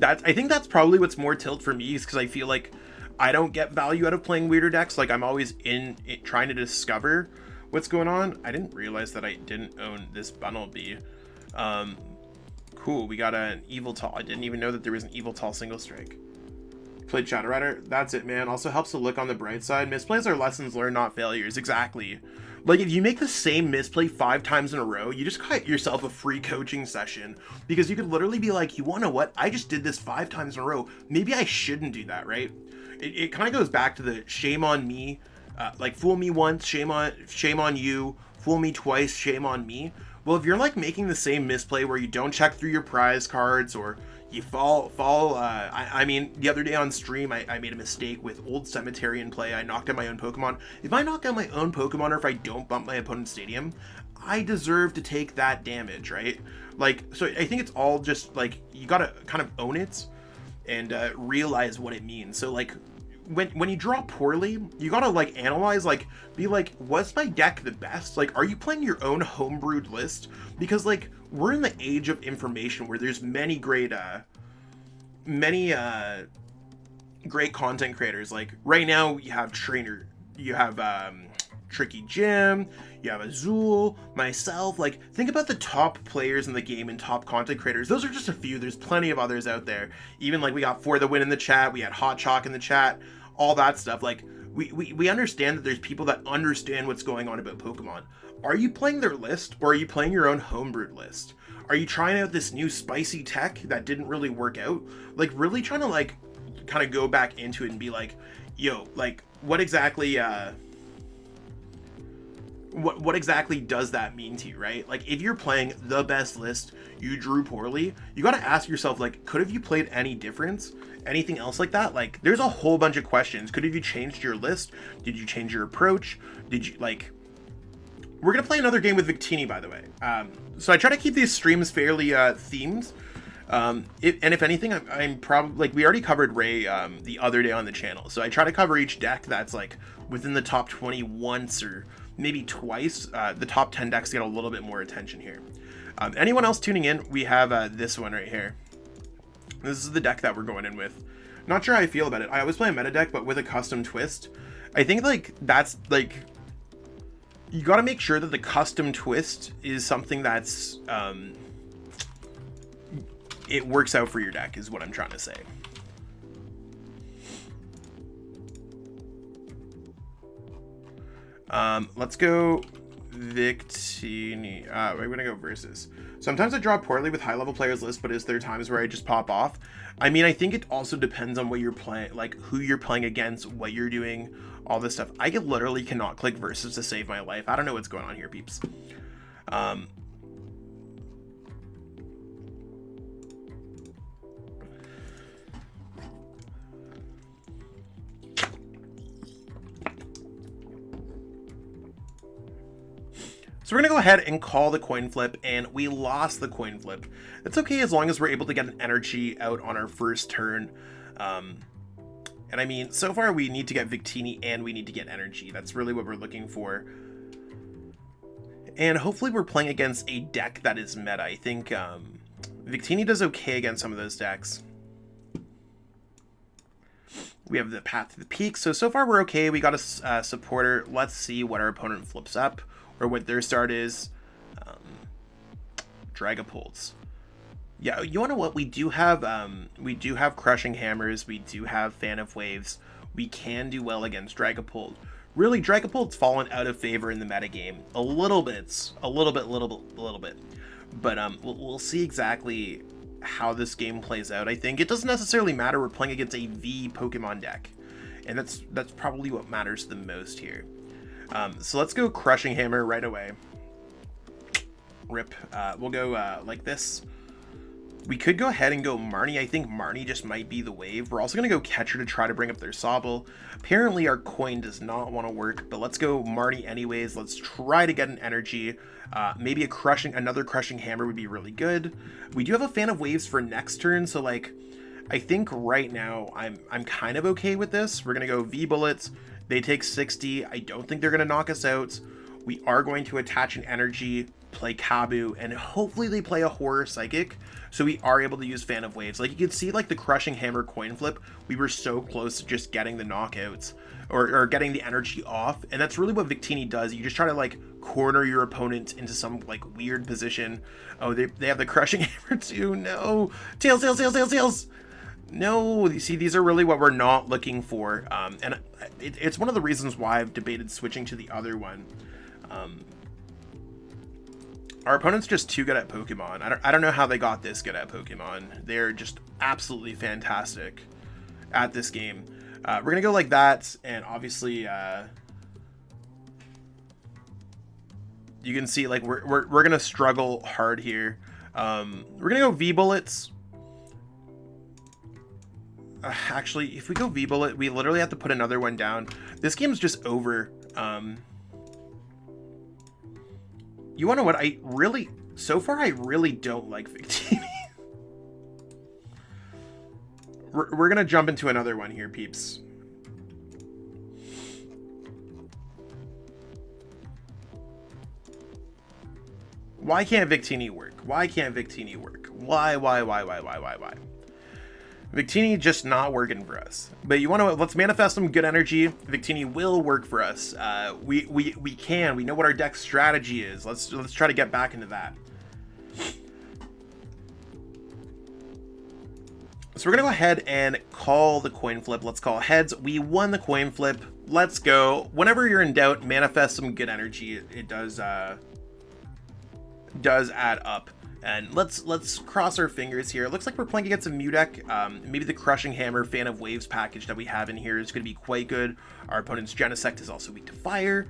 I think that's probably what's more tilt for me, is because I feel like I don't get value out of playing weirder decks. Like, I'm always in it trying to discover what's going on. I didn't realize that I didn't own this Bunnelby. Cool, we got an Evil Tall. I didn't even know that there was an Evil Tall single strike. Played Shadow Rider. That's it, man. Also helps to look on the bright side. Misplays are lessons learned, not failures. Exactly. Like, if you make the same misplay 5 times in a row, you just cut yourself a free coaching session, because you could literally be like, you want to know what? I just did this 5 times in a row. Maybe I shouldn't do that, right? It kind of goes back to the shame on me. Like, fool me once, shame on you. Fool me twice, shame on me. Well, if you're like making the same misplay where you don't check through your prize cards, or you I mean, the other day on stream, I made a mistake with Old Cemetery in play. I knocked out my own Pokemon. If I knock out my own Pokemon, or if I don't bump my opponent's stadium, I deserve to take that damage, right? Like, so I think it's all just like, you gotta kind of own it and realize what it means. So like, when you draw poorly, you gotta like analyze, like, be like, was my deck the best? Like, are you playing your own homebrewed list? Because like, we're in the age of information where there's many great great content creators. Like right now you have Trainer, you have Tricky Jim, you have Azul, myself. Like, think about the top players in the game and top content creators. Those are just a few. There's plenty of others out there. Even like, we got For the Win in the chat, we had Hot Chalk in the chat, all that stuff. Like, we understand that there's people that understand what's going on about Pokemon. Are you playing their list, or are you playing your own homebrewed list? Are you trying out this new spicy tech that didn't really work out? Like, really trying to like kind of go back into it and be like, yo, like, what exactly what exactly does that mean to you, right? Like, if you're playing the best list, you drew poorly, you got to ask yourself, like, could have you played any difference? Anything else like that? Like, there's a whole bunch of questions. Could have you changed your list? Did you change your approach? Did you, like, we're gonna play another game with Victini, by the way. So I try to keep these streams fairly themed. If anything, I'm probably, like, we already covered Ray the other day on the channel. So I try to cover each deck that's like within the top 20 once or maybe twice. The top 10 decks get a little bit more attention here. Anyone else tuning in, we have this one right here. This is the deck that we're going in with. Not sure how I feel about it. I always play a meta deck, but with a custom twist. I think like that's like, you got to make sure that the custom twist is something that's it works out for your deck, is what I'm trying to say. Let's go Victini. We're gonna go versus. Sometimes I draw poorly with high level players list, but is there times where I just pop off? I mean, I think it also depends on what you're playing, like who you're playing against, what you're doing, all this stuff. I literally cannot click versus to save my life. I don't know what's going on here, peeps. So we're gonna go ahead and call the coin flip, and we lost the coin flip. That's okay as long as we're able to get an energy out on our first turn. And I mean, so far we need to get Victini and we need to get energy. That's really what we're looking for. And hopefully we're playing against a deck that is meta. I think Victini does okay against some of those decks. We have the Path to the Peak. So far we're okay. We got a supporter. Let's see what our opponent flips up, or what their start is. Dragapults. Yeah, you wanna know what? We do have Crushing Hammers, we do have Fan of Waves. We can do well against Dragapult. Really, Dragapult's fallen out of favor in the metagame. A little bit. But we'll see exactly how this game plays out. I think it doesn't necessarily matter. We're playing against a V Pokemon deck, and that's probably what matters the most here. So let's go Crushing Hammer right away. Rip. We'll go like this. We could go ahead and go Marnie. I think Marnie just might be the wave. We're also going to go Catcher to try to bring up their Sobble. Apparently our coin does not want to work, but let's go Marnie anyways. Let's try to get an energy. Maybe another Crushing Hammer would be really good. We do have a Fan of Waves for next turn, so like, I think right now I'm kind of okay with this. We're going to go V-Bullets. They take 60. I don't think they're going to knock us out. We are going to attach an energy, play Kabu, and hopefully they play a Horror Psychic, So we are able to use Fan of Waves. Like you can see like the Crushing Hammer coin flip, we were so close to just getting the knockouts or getting the energy off. And that's really what Victini does. You just try to like corner your opponent into some like weird position. Oh, they have the Crushing Hammer too. No. Tails, tails, tails, tails, tails. No, you see, these are really what we're not looking for. And it's one of the reasons why I've debated switching to the other one. Our opponent's just too good at Pokemon. I don't know how they got this good at Pokemon. They're just absolutely fantastic at this game. We're gonna go like that, and obviously you can see like we're gonna struggle hard here. We're gonna go V-Bullets. Actually, if we go V-Bullet, we literally have to put another one down. This game's just over. You wanna know what? So far I really don't like Victini. We're gonna jump into another one here, peeps. Why can't Victini work? Why can't Victini work? Why? Victini just not working for us. But you want to, let's manifest some good energy. Victini will work for us. We know what our deck strategy is. Let's try to get back into that. So we're gonna go ahead and call the coin flip. Let's call heads. We won the coin flip. Let's go. Whenever you're in doubt, manifest some good energy. It does add up. And let's cross our fingers here. It looks like we're playing against a Mew deck. Maybe the Crushing Hammer Fan of Waves package that we have in here is going to be quite good. Our opponent's Genesect is also weak to fire.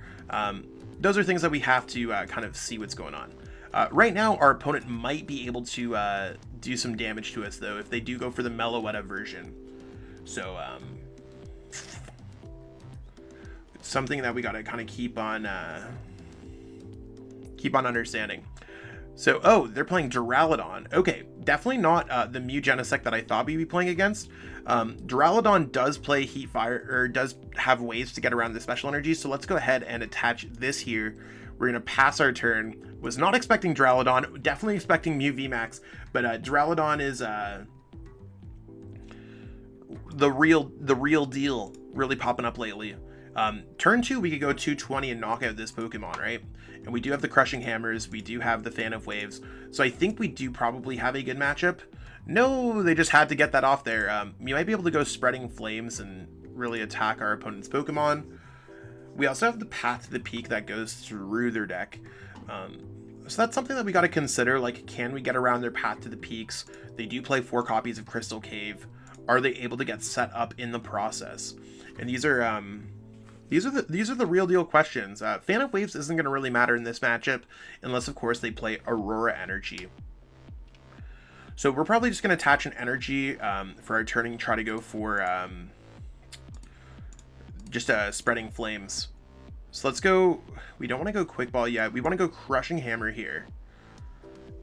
Those are things that we have to kind of see what's going on. Right now, our opponent might be able to do some damage to us, though, if they do go for the Meloetta version. So, it's something that we got to kind of keep on understanding. So, oh, they're playing Doraleon. Okay, definitely not the Mew Genesect that I thought we'd be playing against. Doraleon does play Heat Fire, or does have ways to get around the special energy, so let's go ahead and attach this here. We're going to pass our turn. Was not expecting Doraleon, definitely expecting Mew VMAX, but Doraleon is the real deal, really popping up lately. Turn 2, we could go 220 and knock out this Pokemon, right? And we do have the Crushing Hammers, we do have the Fan of Waves, so I think we do probably have a good matchup. No, they just had to get that off there. You might be able to go Spreading Flames and really attack our opponent's Pokemon. We also have the Path to the Peak that goes through their deck. So that's something that we got to consider, like, can we get around their Path to the Peaks? They do play 4 copies of Crystal Cave. Are they able to get set up in the process? And these are the real deal questions. Fan of Waves isn't going to really matter in this matchup unless, of course, they play Aurora Energy. So we're probably just going to attach an energy for our turning, try to go for just Spreading Flames. So let's go. We don't want to go Quick Ball yet. We want to go Crushing Hammer here.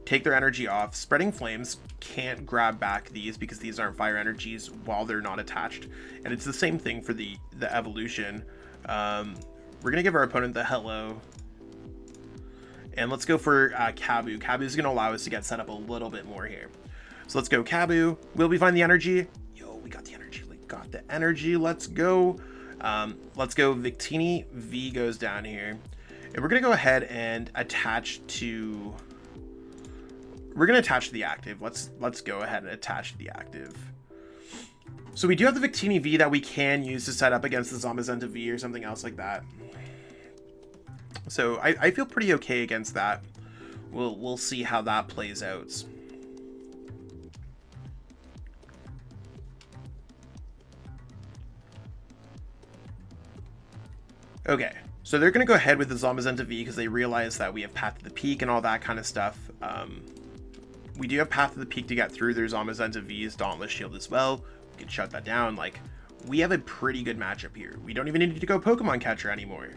Take their energy off. Spreading Flames can't grab back these because these aren't fire energies while they're not attached. And it's the same thing for the evolution. We're gonna give our opponent the hello, and let's go for Kabu. Kabu is gonna allow us to get set up a little bit more here. So let's go Kabu. Will we find the energy? Yo, we got the energy. We got the energy. Let's go. Let's go. Victini V goes down here, and we're gonna go ahead and attach to. We're gonna attach to the active. Let's go ahead and attach to the active. So we do have the Victini V that we can use to set up against the Zamazenta V or something else like that. So I feel pretty okay against that. We'll see how that plays out. Okay, so they're going to go ahead with the Zamazenta V because they realize that we have Path to the Peak and all that kind of stuff. We do have Path to the Peak to get through their Zamazenta V's Dauntless Shield as well. We can shut that down. Like, we have a pretty good matchup here. We don't even need to go Pokemon Catcher anymore.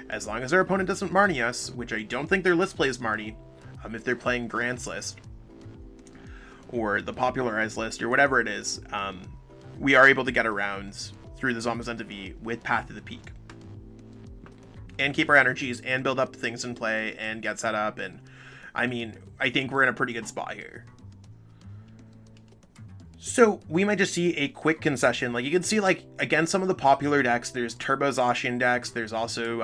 As long as our opponent doesn't Marnie us, which I don't think their list plays Marnie, if they're playing Grant's list, or the popularized list, or whatever it is, we are able to get around through the Zamazenta V with Path to the Peak. And keep our energies, and build up things in play, and get set up, and I mean, I think we're in a pretty good spot here. So we might just see a quick concession. Like you can see, like against some of the popular decks, there's Turbo Zacian decks. There's also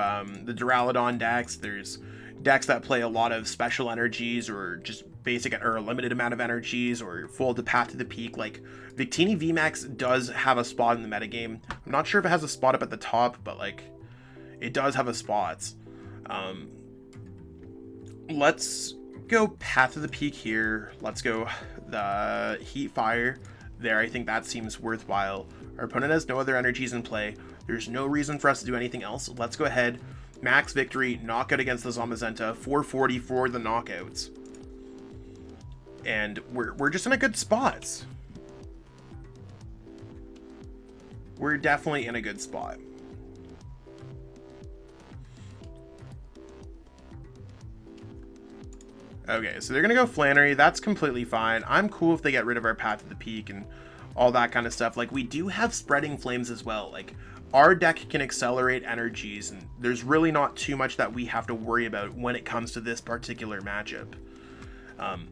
the Doraleon decks. There's decks that play a lot of special energies or just basic or a limited amount of energies or full to Path to the Peak. Like Victini VMAX does have a spot in the metagame. I'm not sure if it has a spot up at the top, but like it does have a spot. Let's go Path to the Peak here. Let's go the Heat Fire there. I think that seems worthwhile. Our opponent has no other energies in play. There's no reason for us to do anything else. Let's go ahead. Max victory, knockout against the Zamazenta, 440 for the knockouts. And we're just in a good spot. We're definitely in a good spot. Okay, so they're going to go Flannery. That's completely fine. I'm cool if they get rid of our Path to the Peak and all that kind of stuff. Like, we do have Spreading Flames as well. Like, our deck can accelerate energies, and there's really not too much that we have to worry about when it comes to this particular matchup.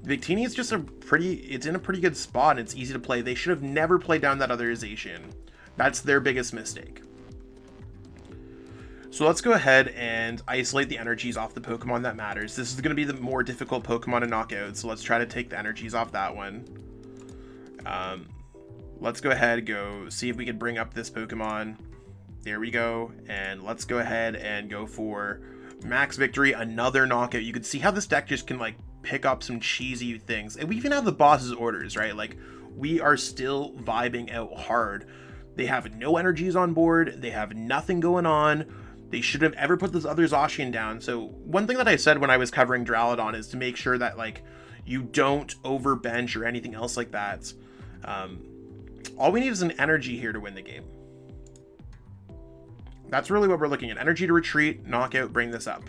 Victini is just it's in a pretty good spot, and it's easy to play. They should have never played down that otherization. That's their biggest mistake. So let's go ahead and isolate the energies off the Pokemon that matters. This is going to be the more difficult Pokemon to knock out, so let's try to take the energies off that one. Let's go ahead and go see if we can bring up this Pokemon. There we go, and let's go ahead and go for Max Victory, another knockout. You can see how this deck just can like pick up some cheesy things, and we even have the boss's orders, right? Like, we are still vibing out hard. They have no energies on board, they have nothing going on. They shouldn't have ever put this other Zacian down. So one thing that I said when I was covering Doraleon is to make sure that like you don't overbench or anything else like that. All we need is an energy here to win the game. That's really what we're looking at. Energy to retreat, knockout, bring this up.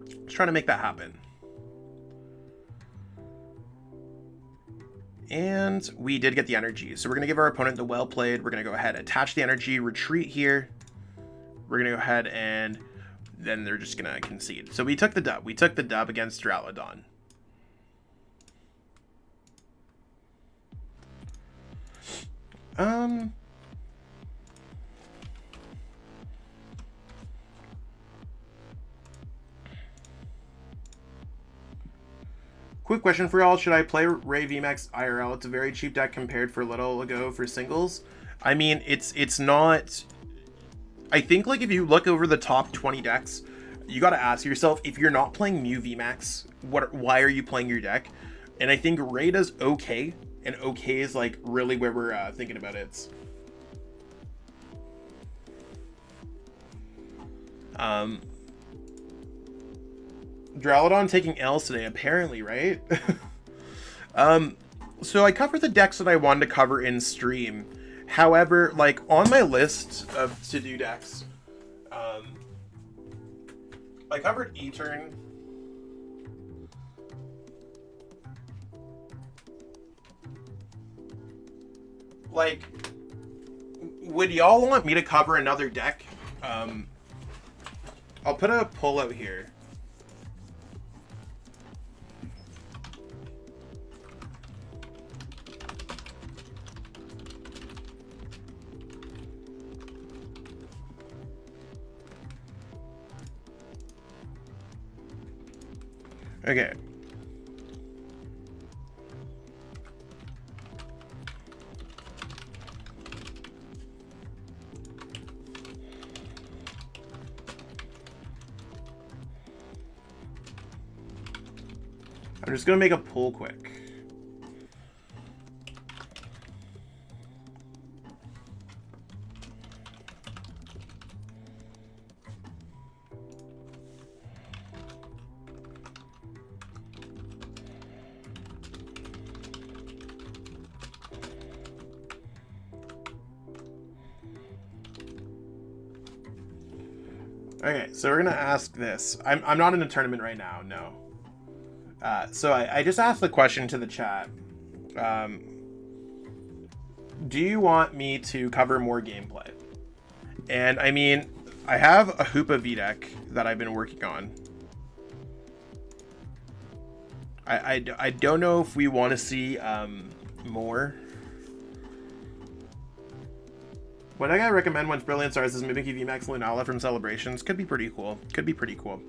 Let's try to make that happen. And we did get the energy. So we're going to give our opponent the well played. We're going to go ahead, attach the energy, retreat here. We're going to go ahead and then they're just going to concede. So we took the dub. We took the dub against Doraleon. Quick question for y'all. Should I play Ray VMAX IRL? It's a very cheap deck compared for a little ago for singles. I mean, it's not... I think, like, if you look over the top 20 decks, you got to ask yourself, if you're not playing Mew VMAX, why are you playing your deck? And I think Ray does okay, and okay is, like, really where we're thinking about it. Doraleon taking L's today, apparently, right? So I covered the decks that I wanted to cover in stream. However, like, on my list of to-do decks, I covered E-Turn. Like, would y'all want me to cover another deck? I'll put a poll out here. Okay. I'm just gonna make a poll quick. Okay, so we're gonna ask this. I'm not in a tournament right now, no. So I just asked the question to the chat. Do you want me to cover more gameplay? And I mean, I have a Hoopa V-Deck that I've been working on. I don't know if we want to see more. What I gotta recommend once Brilliant Stars is Mimikyu VMAX Lunala from Celebrations. Could be pretty cool. Could be pretty cool.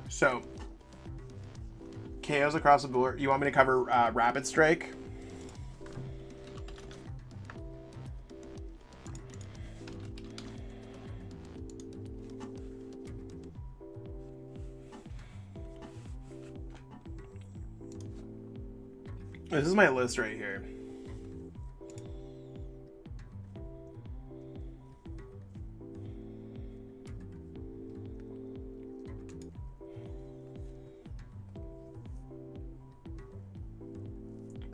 So, KOs across the board. You want me to cover Rapid Strike? This is my list right here.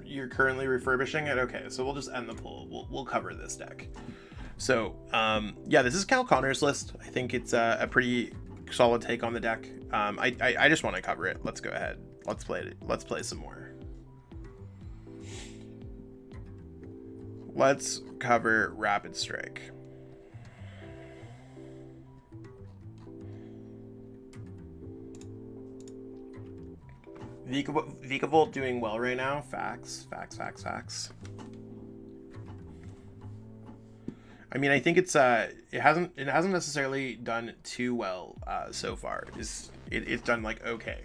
You're currently refurbishing it? Okay, so we'll just end the poll. We'll cover this deck. So, yeah, this is Cal Connor's list. I think it's a pretty solid take on the deck. I just want to cover it. Let's go ahead. Let's play it. Let's play some more. Let's cover Rapid Strike. Vikavolt doing well right now. Facts. I mean, I think it's it hasn't necessarily done too well so far. It's done like okay.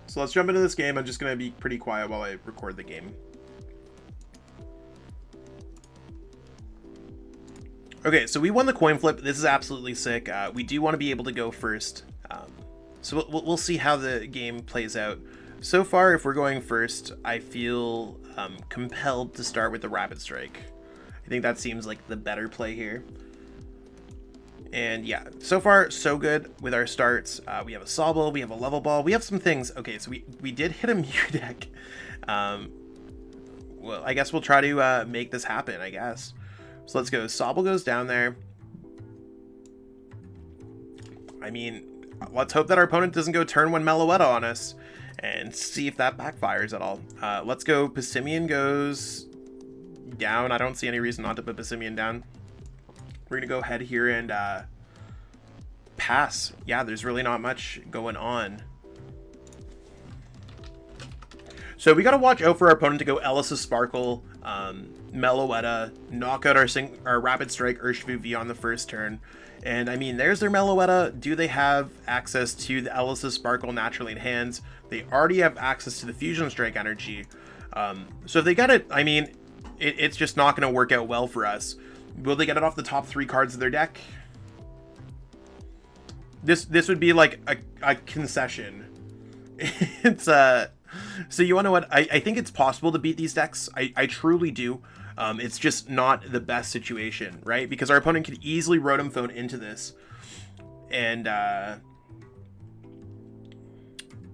So let's jump into this game. I'm just gonna be pretty quiet while I record the game. Okay, so we won the coin flip. This is absolutely sick. We do want to be able to go first. So we'll see how the game plays out. So far, if we're going first, I feel compelled to start with the Rapid Strike. I think that seems like the better play here. And yeah, so far, so good with our starts. We have a Sobble, we have a Level Ball, we have some things. Okay, so we did hit a Mew deck. Well, I guess we'll try to make this happen, I guess. So let's go. Sobble goes down there. I mean, let's hope that our opponent doesn't go turn 1 Meloetta on us and see if that backfires at all. Let's go. Passimian goes down. I don't see any reason not to put Passimian down. We're going to go ahead here and pass. Yeah, there's really not much going on. So we got to watch out for our opponent to go Ellis' Sparkle, Meloetta, knock out our Rapid Strike Urshifu V on the first turn. And I mean, there's their Meloetta. Do they have access to the Ellis' Sparkle naturally in hands? They already have access to the Fusion Strike energy. So if they get it, I mean, it's just not going to work out well for us. Will they get it off the top 3 cards of their deck? This would be like a concession. It's so you want to know what? I think it's possible to beat these decks. I truly do. It's just not the best situation, right? Because our opponent could easily Rotom Phone into this. And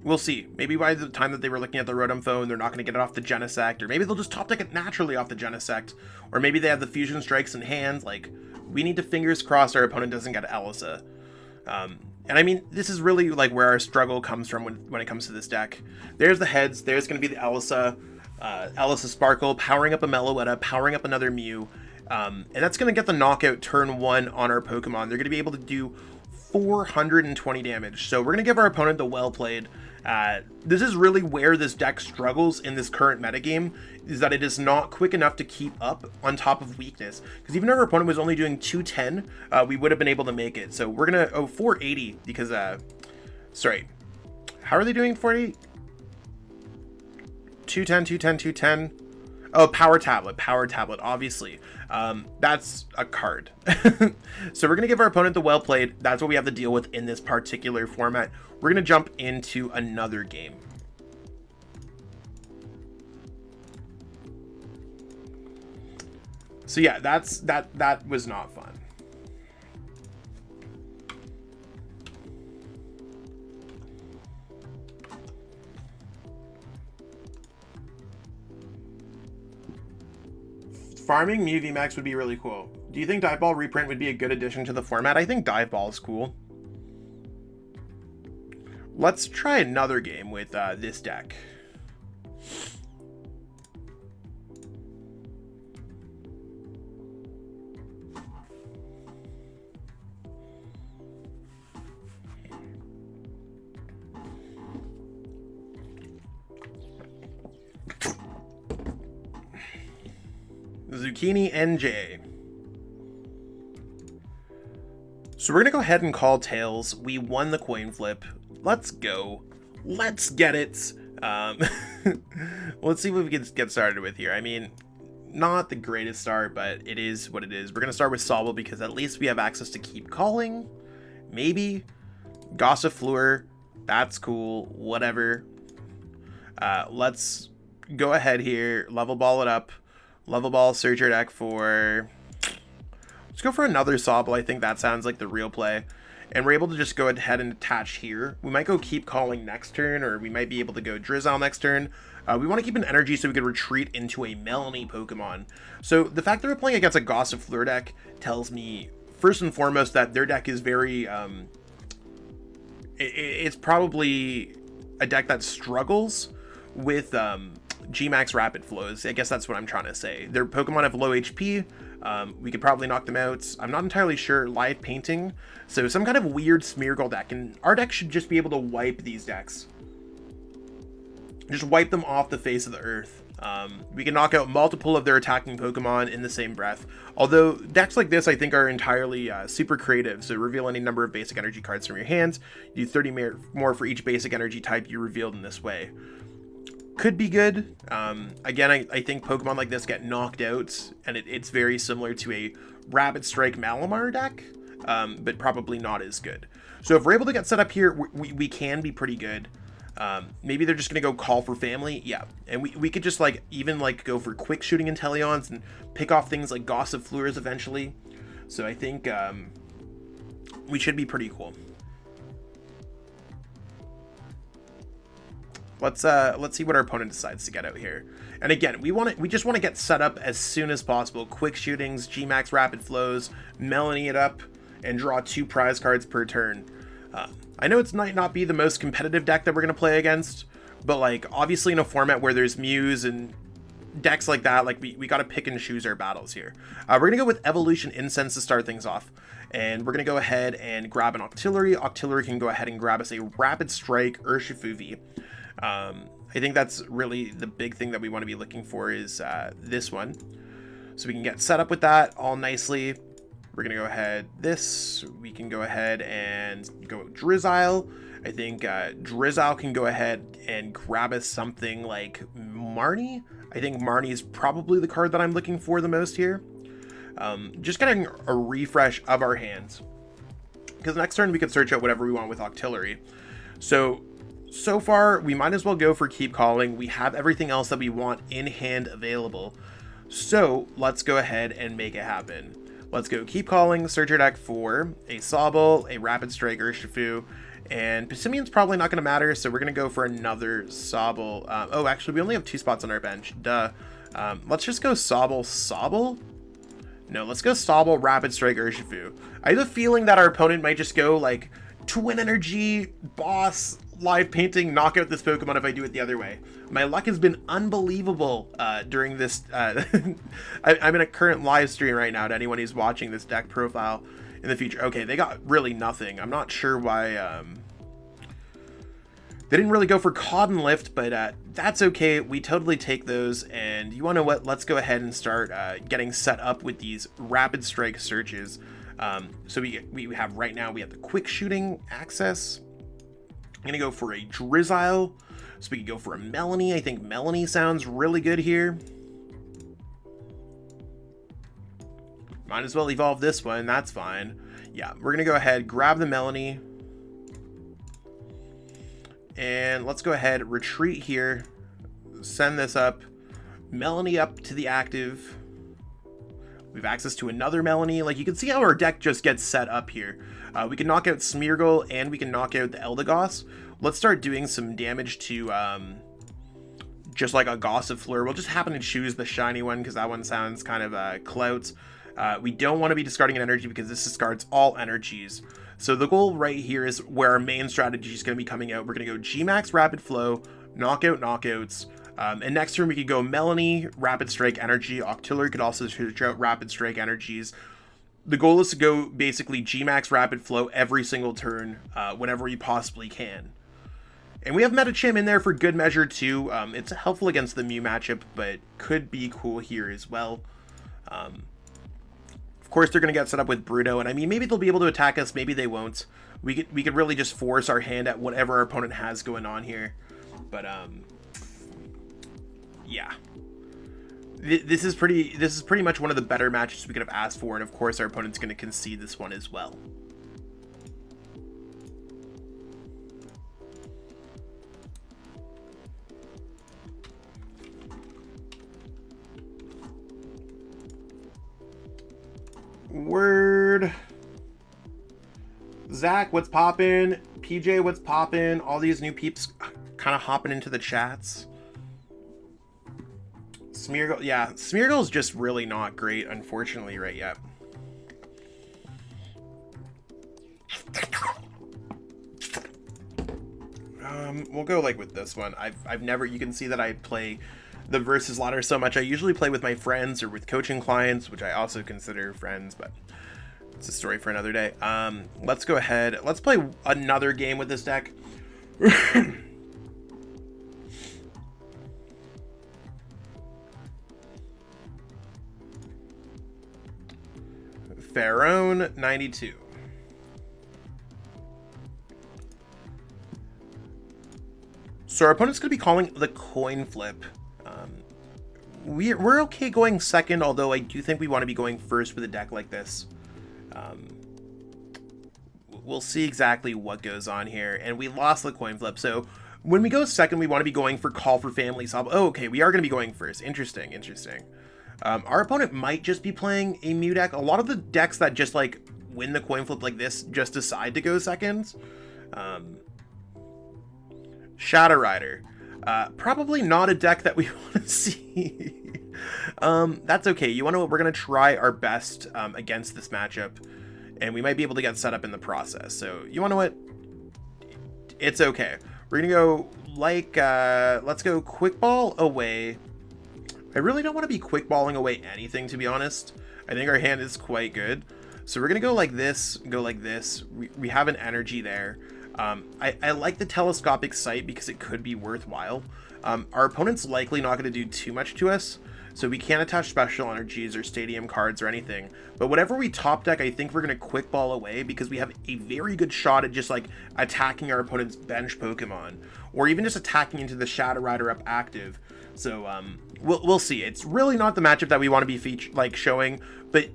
we'll see. Maybe by the time that they were looking at the Rotom Phone, they're not going to get it off the Genesect. Or maybe they'll just top deck it naturally off the Genesect. Or maybe they have the Fusion Strikes in hand. Like, we need to fingers crossed our opponent doesn't get Elisa. And I mean, this is really like where our struggle comes from when it comes to this deck. There's the heads. There's going to be the Elisa Sparkle, powering up a Meloetta, powering up another Mew. And that's going to get the knockout turn 1 on our Pokemon. They're going to be able to do 420 damage. So we're going to give our opponent the well played. This is really where this deck struggles in this current metagame, is that it is not quick enough to keep up on top of weakness. Because even if our opponent was only doing 210, we would have been able to make it. So we're going to, 480 because, sorry, how are they doing 480? 210. Oh, Power Tablet, obviously. That's a card. So we're going to give our opponent the well played. That's what we have to deal with in this particular format. We're going to jump into another game. So yeah, that was not fun. Farming Mew VMAX would be really cool. Do you think Dive Ball reprint would be a good addition to the format? I think Dive Ball is cool. Let's try another game with this deck. Zucchini NJ. So we're gonna go ahead and call tails. We won the coin flip. Let's go. Let's get it. Let's see what we can get started with here. I mean, not the greatest start, but it is what it is. We're gonna start with Sobble because at least we have access to keep calling. Maybe Gossifleur. That's cool. Whatever. Let's go ahead here. Level ball it up. Level ball, search your deck for... Let's go for another Sobble. I think that sounds like the real play. And we're able to just go ahead and attach here. We might go keep calling next turn, or we might be able to go Drizzile next turn. We want to keep an energy so we can retreat into a Melanie Pokemon. So the fact that we're playing against a Gossifleur deck tells me, first and foremost, that their deck is very... it's probably a deck that struggles with... Gmax rapid flows. I guess that's what I'm trying to say. Their Pokemon have low HP. We could probably knock them out. I'm not entirely sure. Live painting. So some kind of weird Smeargle deck. And our deck should just be able to wipe these decks. Just wipe them off the face of the earth. We can knock out multiple of their attacking Pokemon in the same breath. Although decks like this I think are entirely super creative. So reveal any number of basic energy cards from your hands. You do 30 more for each basic energy type you revealed in this way. Could be good. Again, I think Pokemon like this get knocked out, and it's very similar to a Rapid Strike Malamar deck, but probably not as good. So if we're able to get set up here, we can be pretty good. Maybe they're just going to go call for family. Yeah, and we could just even go for quick shooting Inteleons and pick off things like Gossifleurs eventually. So I think we should be pretty cool. Let's see what our opponent decides to get out here. And again, we just want to get set up as soon as possible. Quick shootings, Gmax rapid flows, Melanie it up, and draw 2 prize cards per turn. I know it might not be the most competitive deck that we're going to play against, but obviously in a format where there's Mews and decks like that, we got to pick and choose our battles here. We're going to go with Evolution Incense to start things off. And we're going to go ahead and grab an Octillery. Octillery can go ahead and grab us a Rapid Strike Urshifuvi. I think that's really the big thing that we want to be looking for is this one. So we can get set up with that all nicely. We're going to go ahead this. We can go ahead and go Drizzile. I think Drizzile can go ahead and grab us something like Marnie. I think Marnie is probably the card that I'm looking for the most here. Just getting a refresh of our hands. Because next turn we could search out whatever we want with Octillery. So far, we might as well go for Keep Calling. We have everything else that we want in hand available. So let's go ahead and make it happen. Let's go Keep Calling, search your deck for a Sobble, a Rapid Strike Urshifu, and Passimian's probably not going to matter, so we're going to go for another Sobble. Oh, actually, we only have 2 spots on our bench. Duh. Let's just go Sobble. No, let's go Sobble, Rapid Strike Urshifu. I have a feeling that our opponent might just go Twin Energy, Boss, Live Painting, knock out this Pokemon if I do it the other way. My luck has been unbelievable during this. I'm in a current live stream right now to anyone who's watching this deck profile in the future. Okay, they got really nothing. I'm not sure why they didn't really go for Cotton Lift, but that's okay. We totally take those. And you want to know what? Let's go ahead and start getting set up with these Rapid Strike searches. So we have right now, we have the quick shooting access. I'm going to go for a Drizzile, so we can go for a Melanie. I think Melanie sounds really good here. Might as well evolve this one, that's fine. Yeah, we're going to go ahead, grab the Melanie. And let's go ahead, retreat here, send this up, Melanie up to the active. We have access to another Melanie. You can see how our deck just gets set up here. We can knock out Smeargle and we can knock out the Eldegoss. Let's start doing some damage to just like a Gossifleur. We'll just happen to choose the shiny one because that one sounds kind of clout. We don't want to be discarding an energy because this discards all energies. So the goal right here is where our main strategy is going to be coming out. We're going to go G-Max Rapid Flow, Knockout Knockouts, and next turn we could go Melanie, Rapid Strike Energy. Octillery could also switch out Rapid Strike Energies. The goal is to go basically G-Max Rapid Flow every single turn whenever we possibly can. And we have Metachim in there for good measure too. It's helpful against the Mew matchup, but could be cool here as well. Of course, they're going to get set up with Bruno, and I mean, maybe they'll be able to attack us, maybe they won't. We could really just force our hand at whatever our opponent has going on here. But yeah, this is pretty much one of the better matches we could have asked for, and of course, our opponent's going to concede this one as well. Word. Zach, what's poppin'? PJ, what's poppin'? All these new peeps kind of hopping into the chats. Smeargle, yeah, Smeargle's just really not great, unfortunately, right yet. We'll go like with this one. I've never, you can see that I play the versus ladder so much. I usually play with my friends or with coaching clients, which I also consider friends, but it's a story for another day. Let's go ahead. Let's play another game with this deck. Pharaoh 92. So our opponent's going to be calling the coin flip. We're okay going second, although I do think we want to be going first with a deck like this. We'll see exactly what goes on here. And we lost the coin flip. So when we go second, we want to be going for Call for Family. So, oh, okay, we are going to be going first. Interesting, interesting. Our opponent might just be playing a Mew deck. A lot of the decks that just like win the coin flip like this just decide to go second. Shadow Rider. Probably not a deck that we want to see. That's okay. You want to? We're gonna try our best against this matchup, and we might be able to get set up in the process. So you want to know what? It's okay. We're gonna go like let's go quick ball away. I really don't want to be quick balling away anything, to be honest. I think our hand is quite good, so we're gonna go like this. Go like this. We have an energy there. I like the telescopic sight because it could be worthwhile. Our opponent's likely not going to do too much to us, so we can't attach special energies or stadium cards or anything. But whatever we top deck, I think we're going to quick ball away because we have a very good shot at just like attacking our opponent's bench Pokemon, or even just attacking into the Shadow Rider up active. So we'll see. It's really not the matchup that we want to be showing, but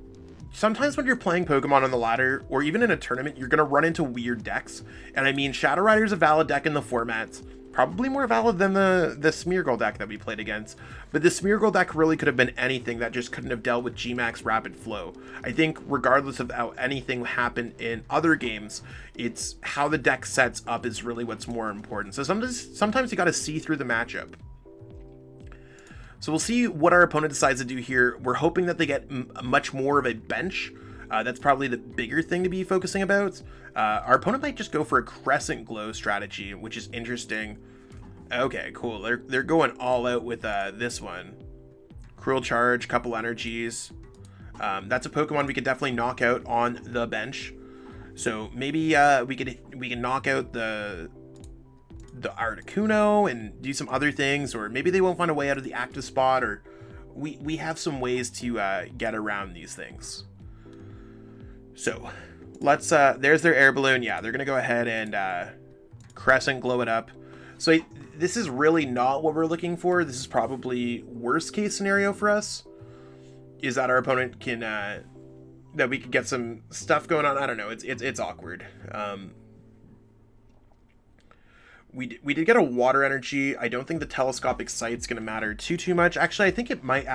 sometimes when you're playing Pokemon on the ladder, or even in a tournament, you're going to run into weird decks. And I mean, Shadow Rider is a valid deck in the formats. Probably more valid than the Smeargle deck that we played against. But the Smeargle deck really could have been anything that just couldn't have dealt with G-Max Rapid Flow. I think regardless of how anything happened in other games, it's how the deck sets up is really what's more important. So sometimes you got to see through the matchup. So we'll see what our opponent decides to do here. We're hoping that they get much more of a bench. That's probably the bigger thing to be focusing about. Our opponent might just go for a Crescent Glow strategy, which is interesting. Okay, cool. They're going all out with this one. Cruel Charge, couple energies. That's a Pokemon we could definitely knock out on the bench. So maybe we can knock out the Articuno and do some other things, or maybe they won't find a way out of the active spot, or we have some ways to get around these things. So let's there's their air balloon. Yeah, they're gonna go ahead and Crescent Glow it up. So this is really not what we're looking for. This is probably worst case scenario for us, is that our opponent can that we could get some stuff going on. I don't know, it's awkward. We did get a water energy. I don't think the telescopic sight's going to matter too much. Actually, I think it might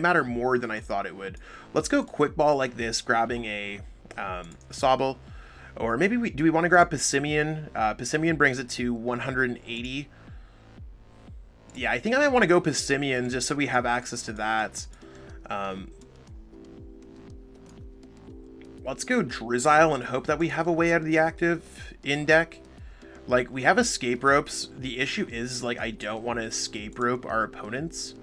matter more than I thought it would. Let's go quick ball like this, grabbing a Sobble, or maybe do we want to grab Pissimian? Pissimian brings it to 180. Yeah, I think I might want to go Passimian just so we have access to that. Let's go Drizzile and hope that we have a way out of the active in deck. Like, we have escape ropes. The issue is, like, I don't want to escape rope our opponents.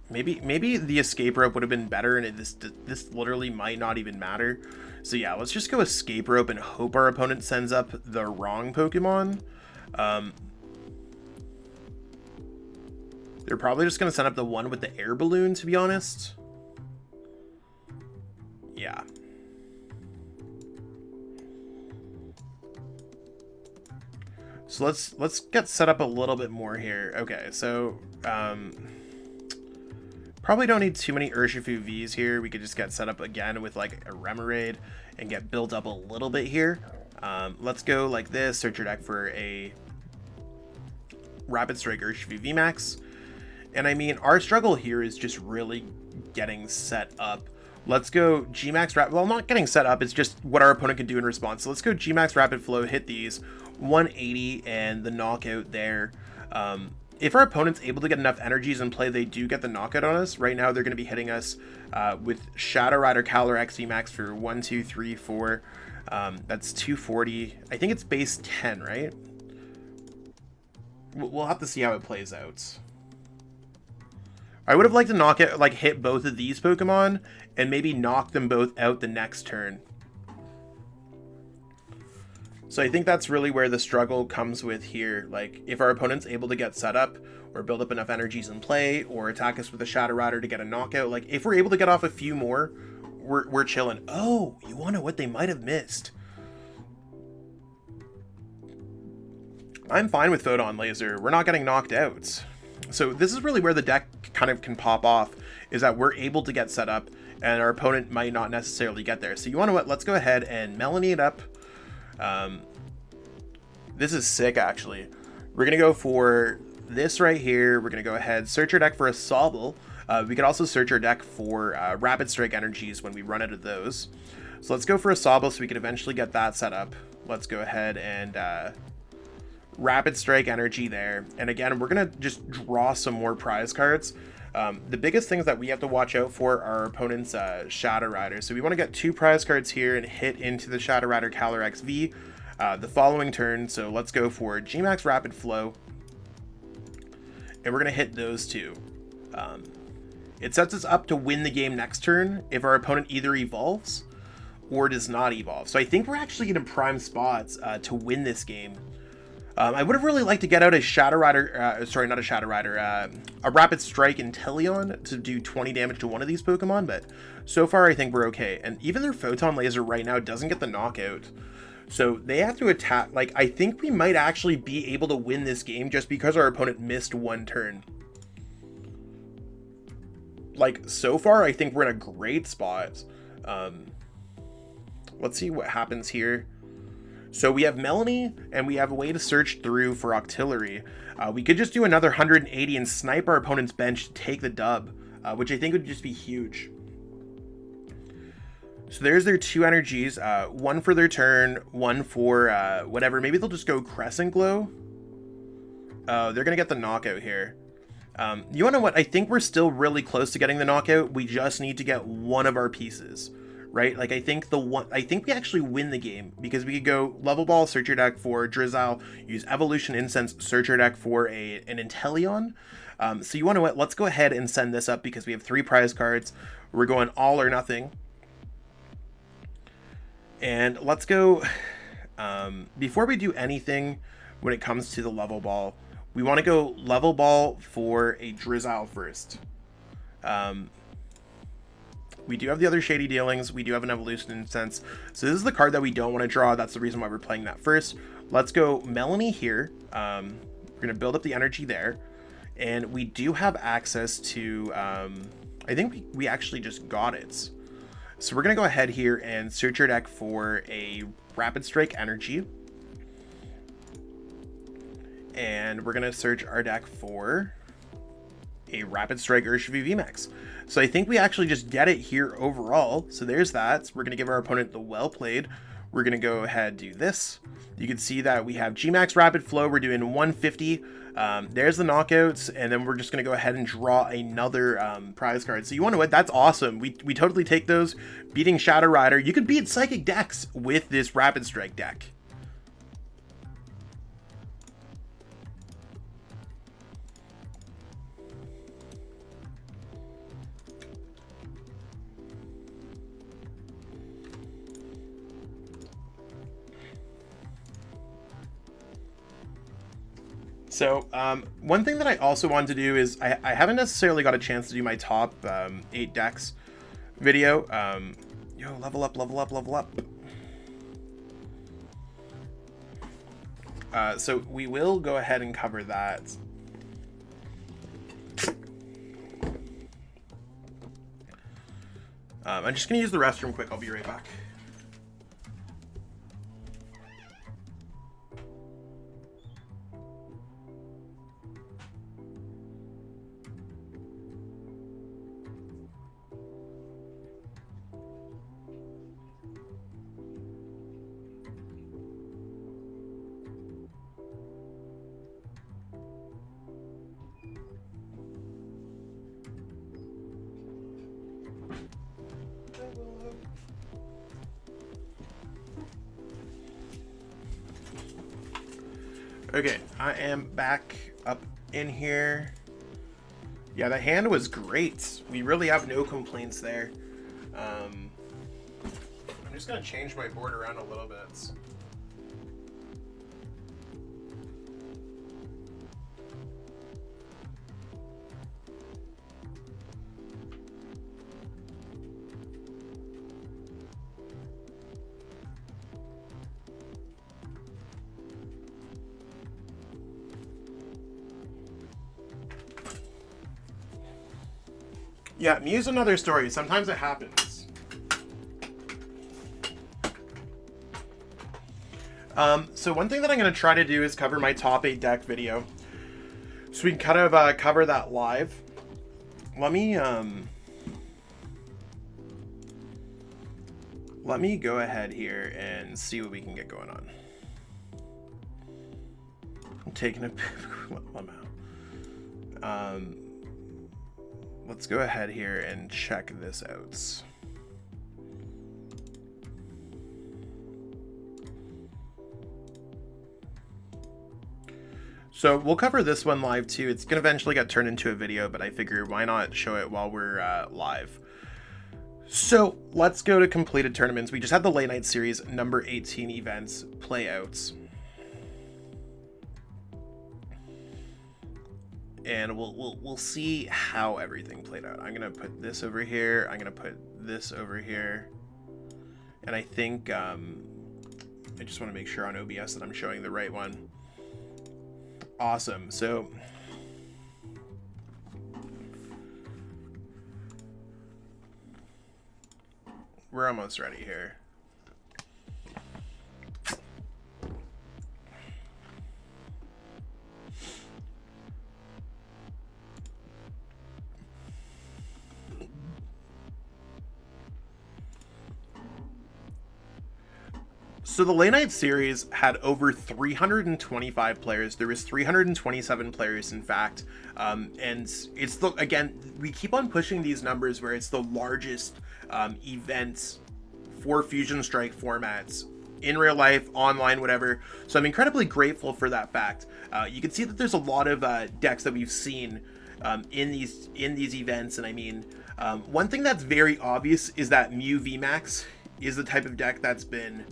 Maybe the escape rope would have been better, and this literally might not even matter. So yeah, let's just go escape rope and hope our opponent sends up the wrong Pokemon. They're probably just going to send up the one with the air balloon, to be honest. Yeah. So let's get set up a little bit more here. Okay, so probably don't need too many Urshifu Vs here. We could just get set up again with like a Remoraid and get built up a little bit here. Let's go like this, search your deck for a Rapid Strike Urshifu VMAX. And I mean, our struggle here is just really getting set up. Let's go Gmax Rapid, well, not getting set up, it's just what our opponent can do in response. So let's go Gmax Rapid Flow, hit these, 180 and the knockout there. If our opponent's able to get enough energies in play, they do get the knockout on us. Right now, they're going to be hitting us with Shadow Rider Calyrex VMAX for 1, 2, 3, 4. That's 240. I think it's base 10, right? We'll have to see how it plays out. I would have liked to knock it, like hit both of these Pokemon and maybe knock them both out the next turn. So I think that's really where the struggle comes with here. Like, if our opponent's able to get set up or build up enough energies in play or attack us with a Shadow Rider to get a knockout, like if we're able to get off a few more, we're chilling. Oh, you want to know what they might have missed? I'm fine with Photon Laser. We're not getting knocked out. So this is really where the deck kind of can pop off, is that we're able to get set up and our opponent might not necessarily get there. So you want to what? Let's go ahead and Melanie it up. This is sick, actually. We're gonna go for this right here. We're gonna go ahead, search our deck for a Sobble. We could also search our deck for Rapid Strike energies when we run out of those. So let's go for a Sobble so we can eventually get that set up. Let's go ahead and Rapid Strike energy there. And again, we're gonna just draw some more prize cards. The biggest things that we have to watch out for are our opponent's Shadow Rider. So we want to get 2 prize cards here and hit into the Shadow Rider Calyrex V the following turn. So let's go for Gmax Rapid Flow. And we're going to hit those 2. It sets us up to win the game next turn if our opponent either evolves or does not evolve. So I think we're actually in prime spots to win this game. I would have really liked to get out a Shadow Rider, sorry, not a Shadow Rider, a Rapid Strike Inteleon to do 20 damage to one of these Pokemon, but so far I think we're okay. And even their Photon Laser right now doesn't get the knockout. So they have to attack, like, I think we might actually be able to win this game just because our opponent missed 1 turn. Like, so far I think we're in a great spot. Let's see what happens here. So we have Melanie, and we have a way to search through for Octillery. We could just do another 180 and snipe our opponent's bench to take the dub, which I think would just be huge. So there's their 2 energies, 1 for their turn, 1 for whatever. Maybe they'll just go Crescent Glow. They're going to get the knockout here. You want to know what? I think we're still really close to getting the knockout. We just need to get one of our pieces. Right? Like, I think we actually win the game because we could go Level Ball, search your deck for Drizzile, use Evolution Incense, search your deck for an Inteleon. So you want to what? Let's go ahead and send this up because we have 3 prize cards. We're going all or nothing. And let's go, before we do anything when it comes to the Level Ball, we want to go Level Ball for a Drizzile first. We do have the other Shady Dealings. We do have an Evolution Incense. So this is the card that we don't want to draw. That's the reason why we're playing that first. Let's go Melanie here. We're going to build up the energy there. And we do have access to, I think we actually just got it. So we're going to go ahead here and search your deck for a Rapid Strike energy. And we're going to search our deck for a Rapid Strike Urshifu VMAX. So I think we actually just get it here overall. So there's that. So we're going to give our opponent the well played. We're going to go ahead and do this. You can see that we have Gmax Rapid Flow. We're doing 150. There's the knockouts, and then we're just going to go ahead and draw another prize card. So you want to what? That's awesome. We totally take those. Beating Shadow Rider. You could beat Psychic decks with this Rapid Strike deck. So one thing that I also wanted to do is I haven't necessarily got a chance to do my top 8 decks video. Yo, level up, level up, level up. So we will go ahead and cover that. I'm just going to use the restroom quick. I'll be right back. Okay, I am back up in here. Yeah, the hand was great. We really have no complaints there. I'm just gonna change my board around a little bit. Yeah, Mew's another story. Sometimes it happens. So one thing that I'm going to try to do is cover my top 8 deck video. So we can kind of cover that live. Let me go ahead here and see what we can get going on. I'm taking a I'm out. Let's go ahead here and check this out. So we'll cover this one live too. It's gonna eventually get turned into a video, but I figure why not show it while we're live. So let's go to completed tournaments. We just had the late night series number 18 events playouts. And we'll see how everything played out. I'm gonna put this over here. I'm gonna put this over here. And I think I just want to make sure on OBS that I'm showing the right one. Awesome. So we're almost ready here. So the late night series had over 325 players. There was 327 players, in fact. And it's the, again, we keep on pushing these numbers where it's the largest event for Fusion Strike formats in real life, online, whatever. So I'm incredibly grateful for that fact. You can see that there's a lot of decks that we've seen in these events. And I mean, one thing that's very obvious is that Mew VMAX is the type of deck that's been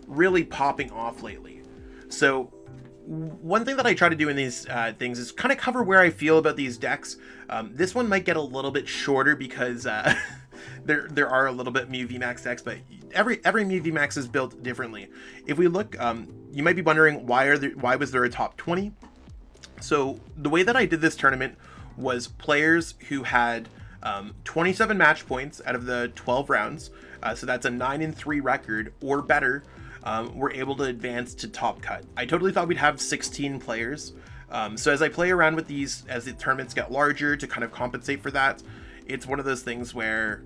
really popping off lately. So one thing that I try to do in these things is kind of cover where I feel about these decks. This one might get a little bit shorter because there are a little bit Mew VMAX decks, but every Mew VMAX is built differently. If we look, you might be wondering why was there a top 20? So the way that I did this tournament was players who had 27 match points out of the 12 rounds. So that's a 9-3 record or better. Were able to advance to top cut. I totally thought we'd have 16 players. So as I play around with these, as the tournaments get larger to kind of compensate for that, it's one of those things where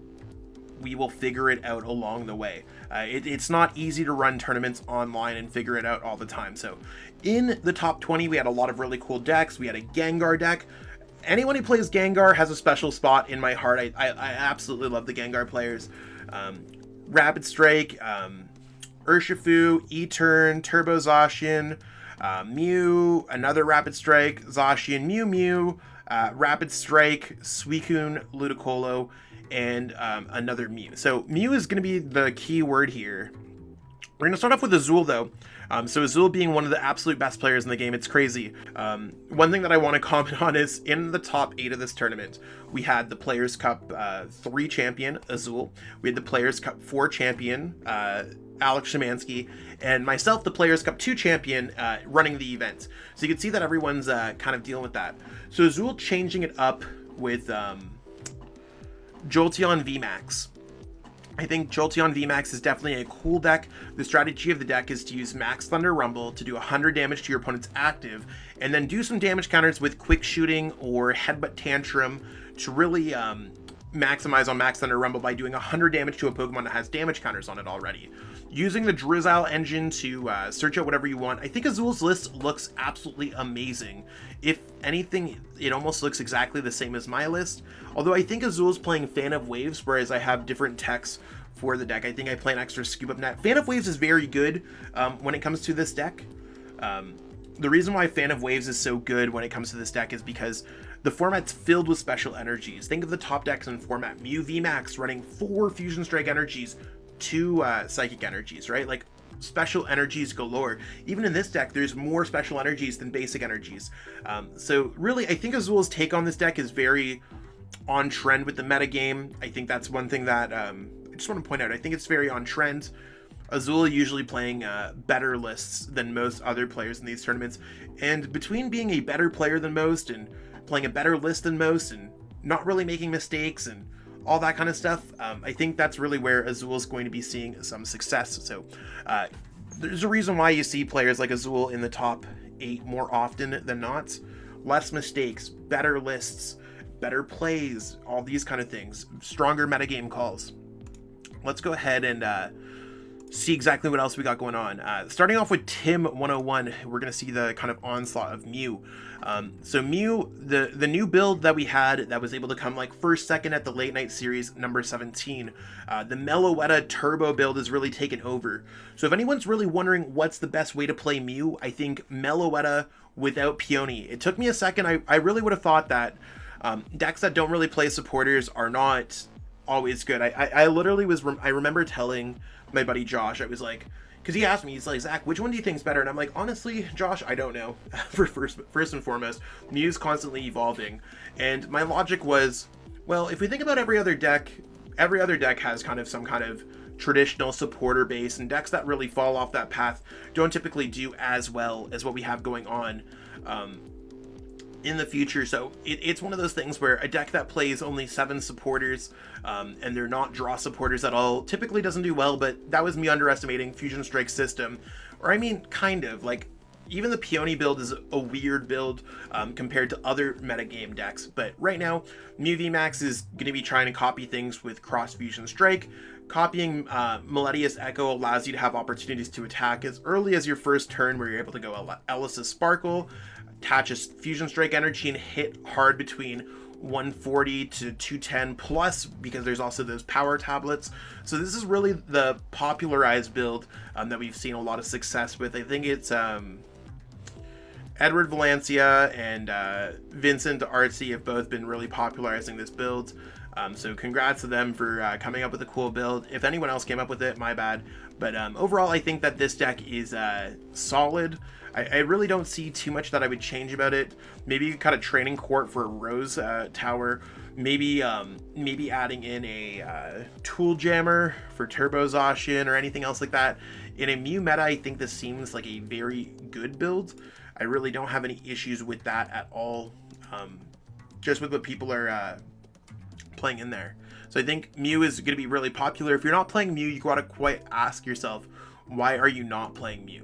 we will figure it out along the way. It's not easy to run tournaments online and figure it out all the time. So in the top 20, we had a lot of really cool decks. We had a Gengar deck. Anyone who plays Gengar has a special spot in my heart. I absolutely love the Gengar players. Rapid Strike, Urshifu, E-Turn, Turbo Zacian, Mew, another Rapid Strike, Zacian, Mew, Rapid Strike, Suicune, Ludicolo, and another Mew. So Mew is going to be the key word here. We're going to start off with Azul, though. So Azul being one of the absolute best players in the game, it's crazy. One thing that I want to comment on is in the top 8 of this tournament, we had the Players' Cup 3 champion, Azul. We had the Players' Cup 4 champion, Alex Szymanski, and myself, the Players' Cup 2 champion, running the event. So you can see that everyone's kind of dealing with that. So Azul changing it up with Jolteon VMAX. I think Jolteon VMAX is definitely a cool deck. The strategy of the deck is to use Max Thunder Rumble to do 100 damage to your opponent's active, and then do some damage counters with Quick Shooting or Headbutt Tantrum to really maximize on Max Thunder Rumble by doing 100 damage to a Pokemon that has damage counters on it already. Using the Drizzile engine to search out whatever you want. I think Azul's list looks absolutely amazing. If anything, it almost looks exactly the same as my list. Although I think Azul's playing Fan of Waves, whereas I have different techs for the deck. I think I play an extra Scoop Up Net. Fan of Waves is very good when it comes to this deck. The reason why Fan of Waves is so good when it comes to this deck is because the format's filled with special energies. Think of the top decks in format. Mew VMAX running 4 Fusion Strike energies, 2 Psychic energies, right? Like, special energies galore. Even in this deck, there's more special energies than basic energies. So really, I think Azul's take on this deck is very on trend with the metagame. I think that's one thing that I just want to point out. I think it's very on trend. Azul usually playing better lists than most other players in these tournaments. And between being a better player than most and playing a better list than most and not really making mistakes and all that kind of stuff, I think that's really where Azul's going to be seeing some success. So there's a reason why you see players like Azul in the top 8 more often than not. Less mistakes, better lists, better plays, all these kind of things, stronger metagame calls. Let's go ahead and see exactly what else we got going on. Starting off with Tim 101, we're going to see the kind of onslaught of Mew. So Mew, the new build that we had that was able to come like first, second at the late night series number 17, the Meloetta turbo build is really taken over. So if anyone's really wondering what's the best way to play Mew, I think Meloetta without Peony. It took me a second. I really would have thought that decks that don't really play supporters are not always good. I literally I remember telling my buddy Josh, I was like, because he asked me, he's like, Zach, which one do you think is better? And I'm like, honestly, Josh, I don't know. For first and foremost, Mew's constantly evolving. And my logic was, well, if we think about every other deck has kind of some kind of traditional supporter base, and decks that really fall off that path don't typically do as well as what we have going on in the future. So it's one of those things where a deck that plays only 7 supporters and they're not draw supporters at all typically doesn't do well. But that was me underestimating Fusion Strike's system, or I mean, kind of like, even the Peony build is a weird build compared to other metagame decks. But right now, Mew VMAX is going to be trying to copy things with Cross Fusion Strike. Copying Melodious Echo allows you to have opportunities to attack as early as your first turn, where you're able to go Ellis's Sparkle, attach a Fusion Strike energy, and hit hard between 140 to 210 plus, because there's also those power tablets. So this is really the popularized build that we've seen a lot of success with. I think it's Edward Valencia and Vincent Artsy have both been really popularizing this build. So congrats to them for coming up with a cool build. If anyone else came up with it, my bad. But overall, I think that this deck is solid. I really don't see too much that I would change about it. Maybe you cut a training court for a Rose Tower. Maybe adding in a Tool Jammer for Turbo Zacian or anything else like that. In a Mew meta, I think this seems like a very good build. I really don't have any issues with that at all. Just with what people are playing in there. So I think Mew is going to be really popular. If you're not playing Mew, you got to quite ask yourself, why are you not playing Mew?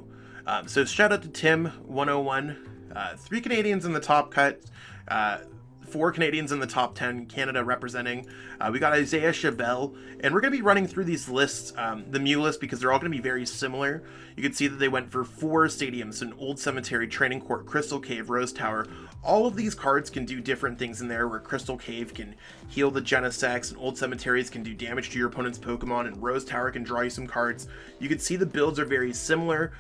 So shout out to Tim 101, 3 Canadians in the top cut. 4 Canadians in the top 10, Canada representing. We got Isaiah Chevelle, and we're going to be running through these lists, the Mew list, because they're all going to be very similar. You can see that they went for 4 stadiums: an Old Cemetery, Training Court, Crystal Cave, Rose Tower. All of these cards can do different things in there, where Crystal Cave can heal the Genesects, and Old Cemeteries can do damage to your opponent's Pokemon, and Rose Tower can draw you some cards. You can see the builds are very similar,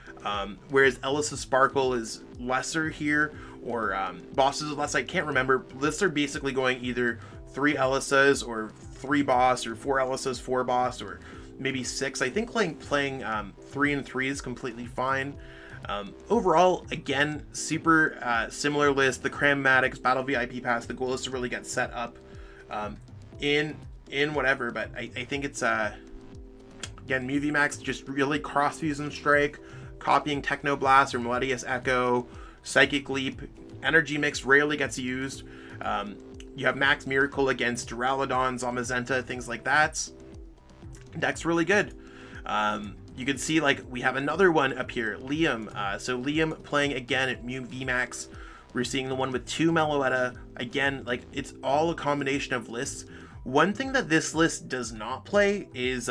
whereas Ellis' Sparkle is lesser here, or Bosses is less. I can't remember. Lists are basically going either 3 Ellis's or 3 Boss, or 4 Ellis's, 4 Boss, or maybe 6. I think playing 3 and 3 is completely fine. Overall, again, super similar list. The Crammatics, Battle VIP Pass, the goal is to really get set up in whatever, but I think it's again, Mew VMAX, just really cross Fusion Strike, copying Technoblast or Melodious Echo, Psychic Leap. Energy Mix rarely gets used. You have Max Miracle against Duraludon, Zamazenta, things like that. Deck's really good. You can see, like, we have another one up here, Liam. So Liam playing again at Mew VMAX. We're seeing the one with 2 Meloetta. Again, like, it's all a combination of lists. One thing that this list does not play is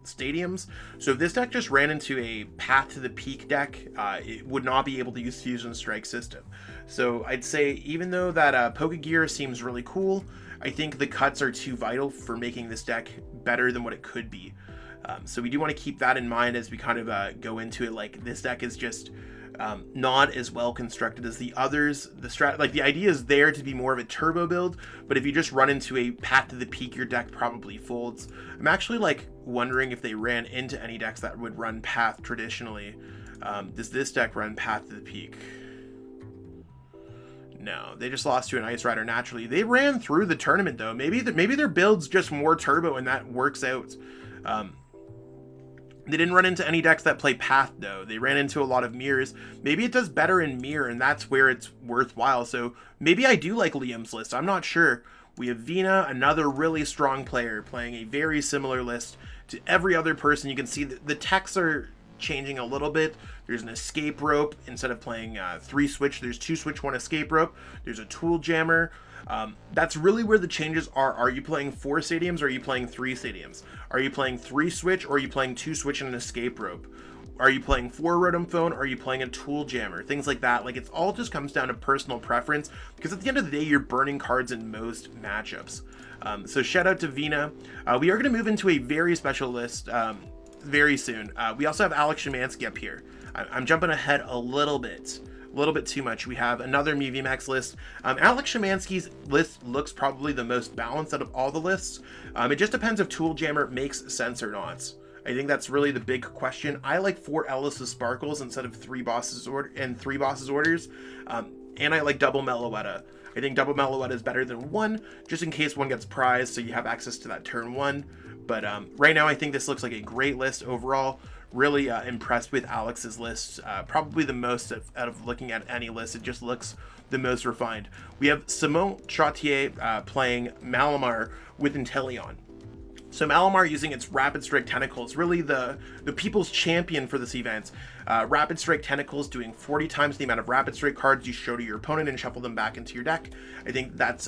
stadiums. So if this deck just ran into a Path to the Peak deck, it would not be able to use Fusion Strike system. So I'd say, even though that Pokegear seems really cool, I think the cuts are too vital for making this deck better than what it could be. So we do want to keep that in mind as we kind of go into it. Like, this deck is just not as well constructed as the others. The idea is there to be more of a turbo build, but if you just run into a Path to the Peak, your deck probably folds. I'm actually like wondering if they ran into any decks that would run Path traditionally. Does this deck run Path to the Peak? No, they just lost to an Ice Rider naturally. They ran through the tournament though. Maybe their build's just more turbo and that works out. They didn't run into any decks that play Path though. They ran into a lot of Mirrors. Maybe it does better in Mirror, and that's where it's worthwhile. So maybe I do like Liam's list. I'm not sure. We have Vina, another really strong player, playing a very similar list to every other person. You can see that the techs are changing a little bit. There's an Escape Rope. Instead of playing 3 switch, there's 2 switch, 1 Escape Rope. There's a Tool Jammer. That's really where the changes are. Are you playing 4 stadiums, or are you playing 3 stadiums? Are you playing 3 switch, or are you playing 2 switch and an Escape Rope? Are you playing 4 Rotom Phone, or are you playing a Tool Jammer? Things like that. Like, it's all just comes down to personal preference, because at the end of the day, you're burning cards in most matchups. So shout out to Vina. We are going to move into a very special list very soon. We also have Alex Szymanski up here. I'm jumping ahead a little bit too much. We have another Mew VMAX list. Alex Szymanski's list looks probably the most balanced out of all the lists. It just depends if Tool Jammer makes sense or not. I think that's really the big question. I like 4 Ellis' Sparkles instead of 3 Bosses Orders. And I like double Meloetta. I think double Meloetta is better than 1, just in case one gets prized, so you have access to that turn 1. But right now, I think this looks like a great list overall. Really impressed with Alex's list. Probably the most out of looking at any list. It just looks the most refined. We have Simon Trottier playing Malamar with Inteleon. So Malamar, using its Rapid Strike Tentacles, really the people's champion for this event. Rapid Strike Tentacles doing 40 times the amount of Rapid Strike cards you show to your opponent and shuffle them back into your deck. I think that's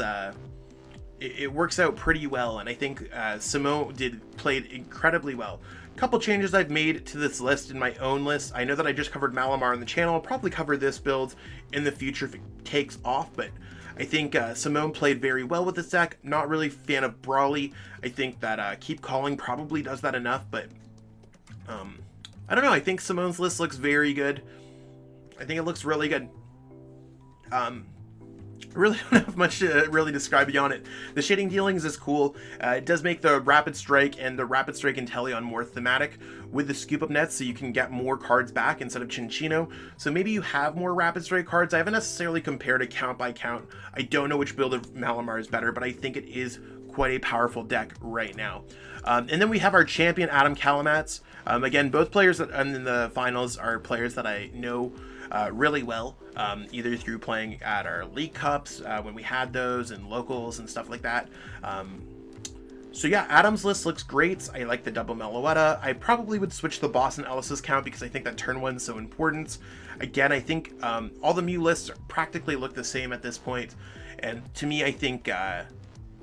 it works out pretty well, and I think Simon played incredibly well. A couple changes I've made to this list in my own list. I know that I just covered Malamar on the channel. I'll probably cover this build in the future if it takes off, but I think Simone played very well with this deck. Not really a fan of Brawly. I think that Keep Calling probably does that enough, but I don't know. I think Simone's list looks very good. I think it looks really good. I really don't have much to really describe beyond it. The shading dealings is cool. It does make the Rapid Strike and the Rapid Strike Inteleon more thematic with the scoop up nets, so you can get more cards back instead of Chinchino. So maybe you have more Rapid Strike cards. I haven't necessarily compared it count by count. I don't know which build of Malamar is better, but I think it is quite a powerful deck right now. And then we have our champion, Adam Kalamats. Again, both players that in the finals are players that I know really well, either through playing at our League Cups when we had those, and locals and stuff like that. So yeah, Adam's list looks great. I like the double Meloetta. I probably would switch the boss and Ellis's count because I think that turn one's so important. Again, I think all the Mew lists practically look the same at this point. And to me, I think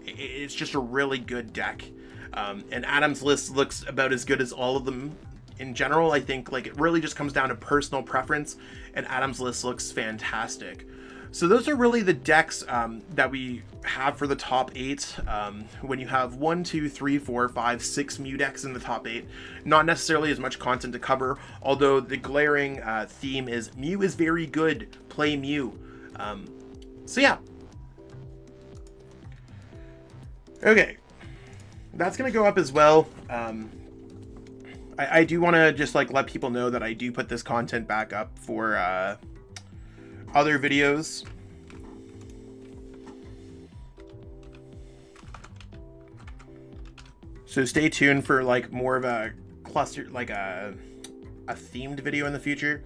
it's just a really good deck. And Adam's list looks about as good as all of them in general. I think like it really just comes down to personal preference, and Adam's list looks fantastic. So those are really the decks that we have for the top 8. When you have 1, 2, 3, 4, 5, 6 Mew decks in the top 8, not necessarily as much content to cover, although the glaring theme is Mew is very good, play Mew. So yeah. Okay, that's gonna go up as well. I do want to just like let people know that I do put this content back up for other videos. So stay tuned for like more of a cluster, like a themed video in the future.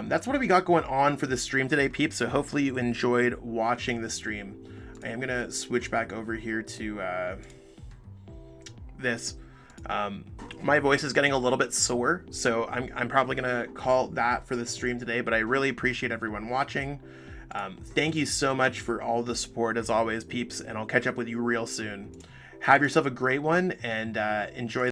That's what we got going on for the stream today, peeps. So hopefully you enjoyed watching the stream. I am gonna switch back over here to this. My voice is getting a little bit sore, so I'm probably gonna call that for the stream today, but I really appreciate everyone watching. Thank you so much for all the support as always, peeps, and I'll catch up with you real soon. Have yourself a great one, and enjoy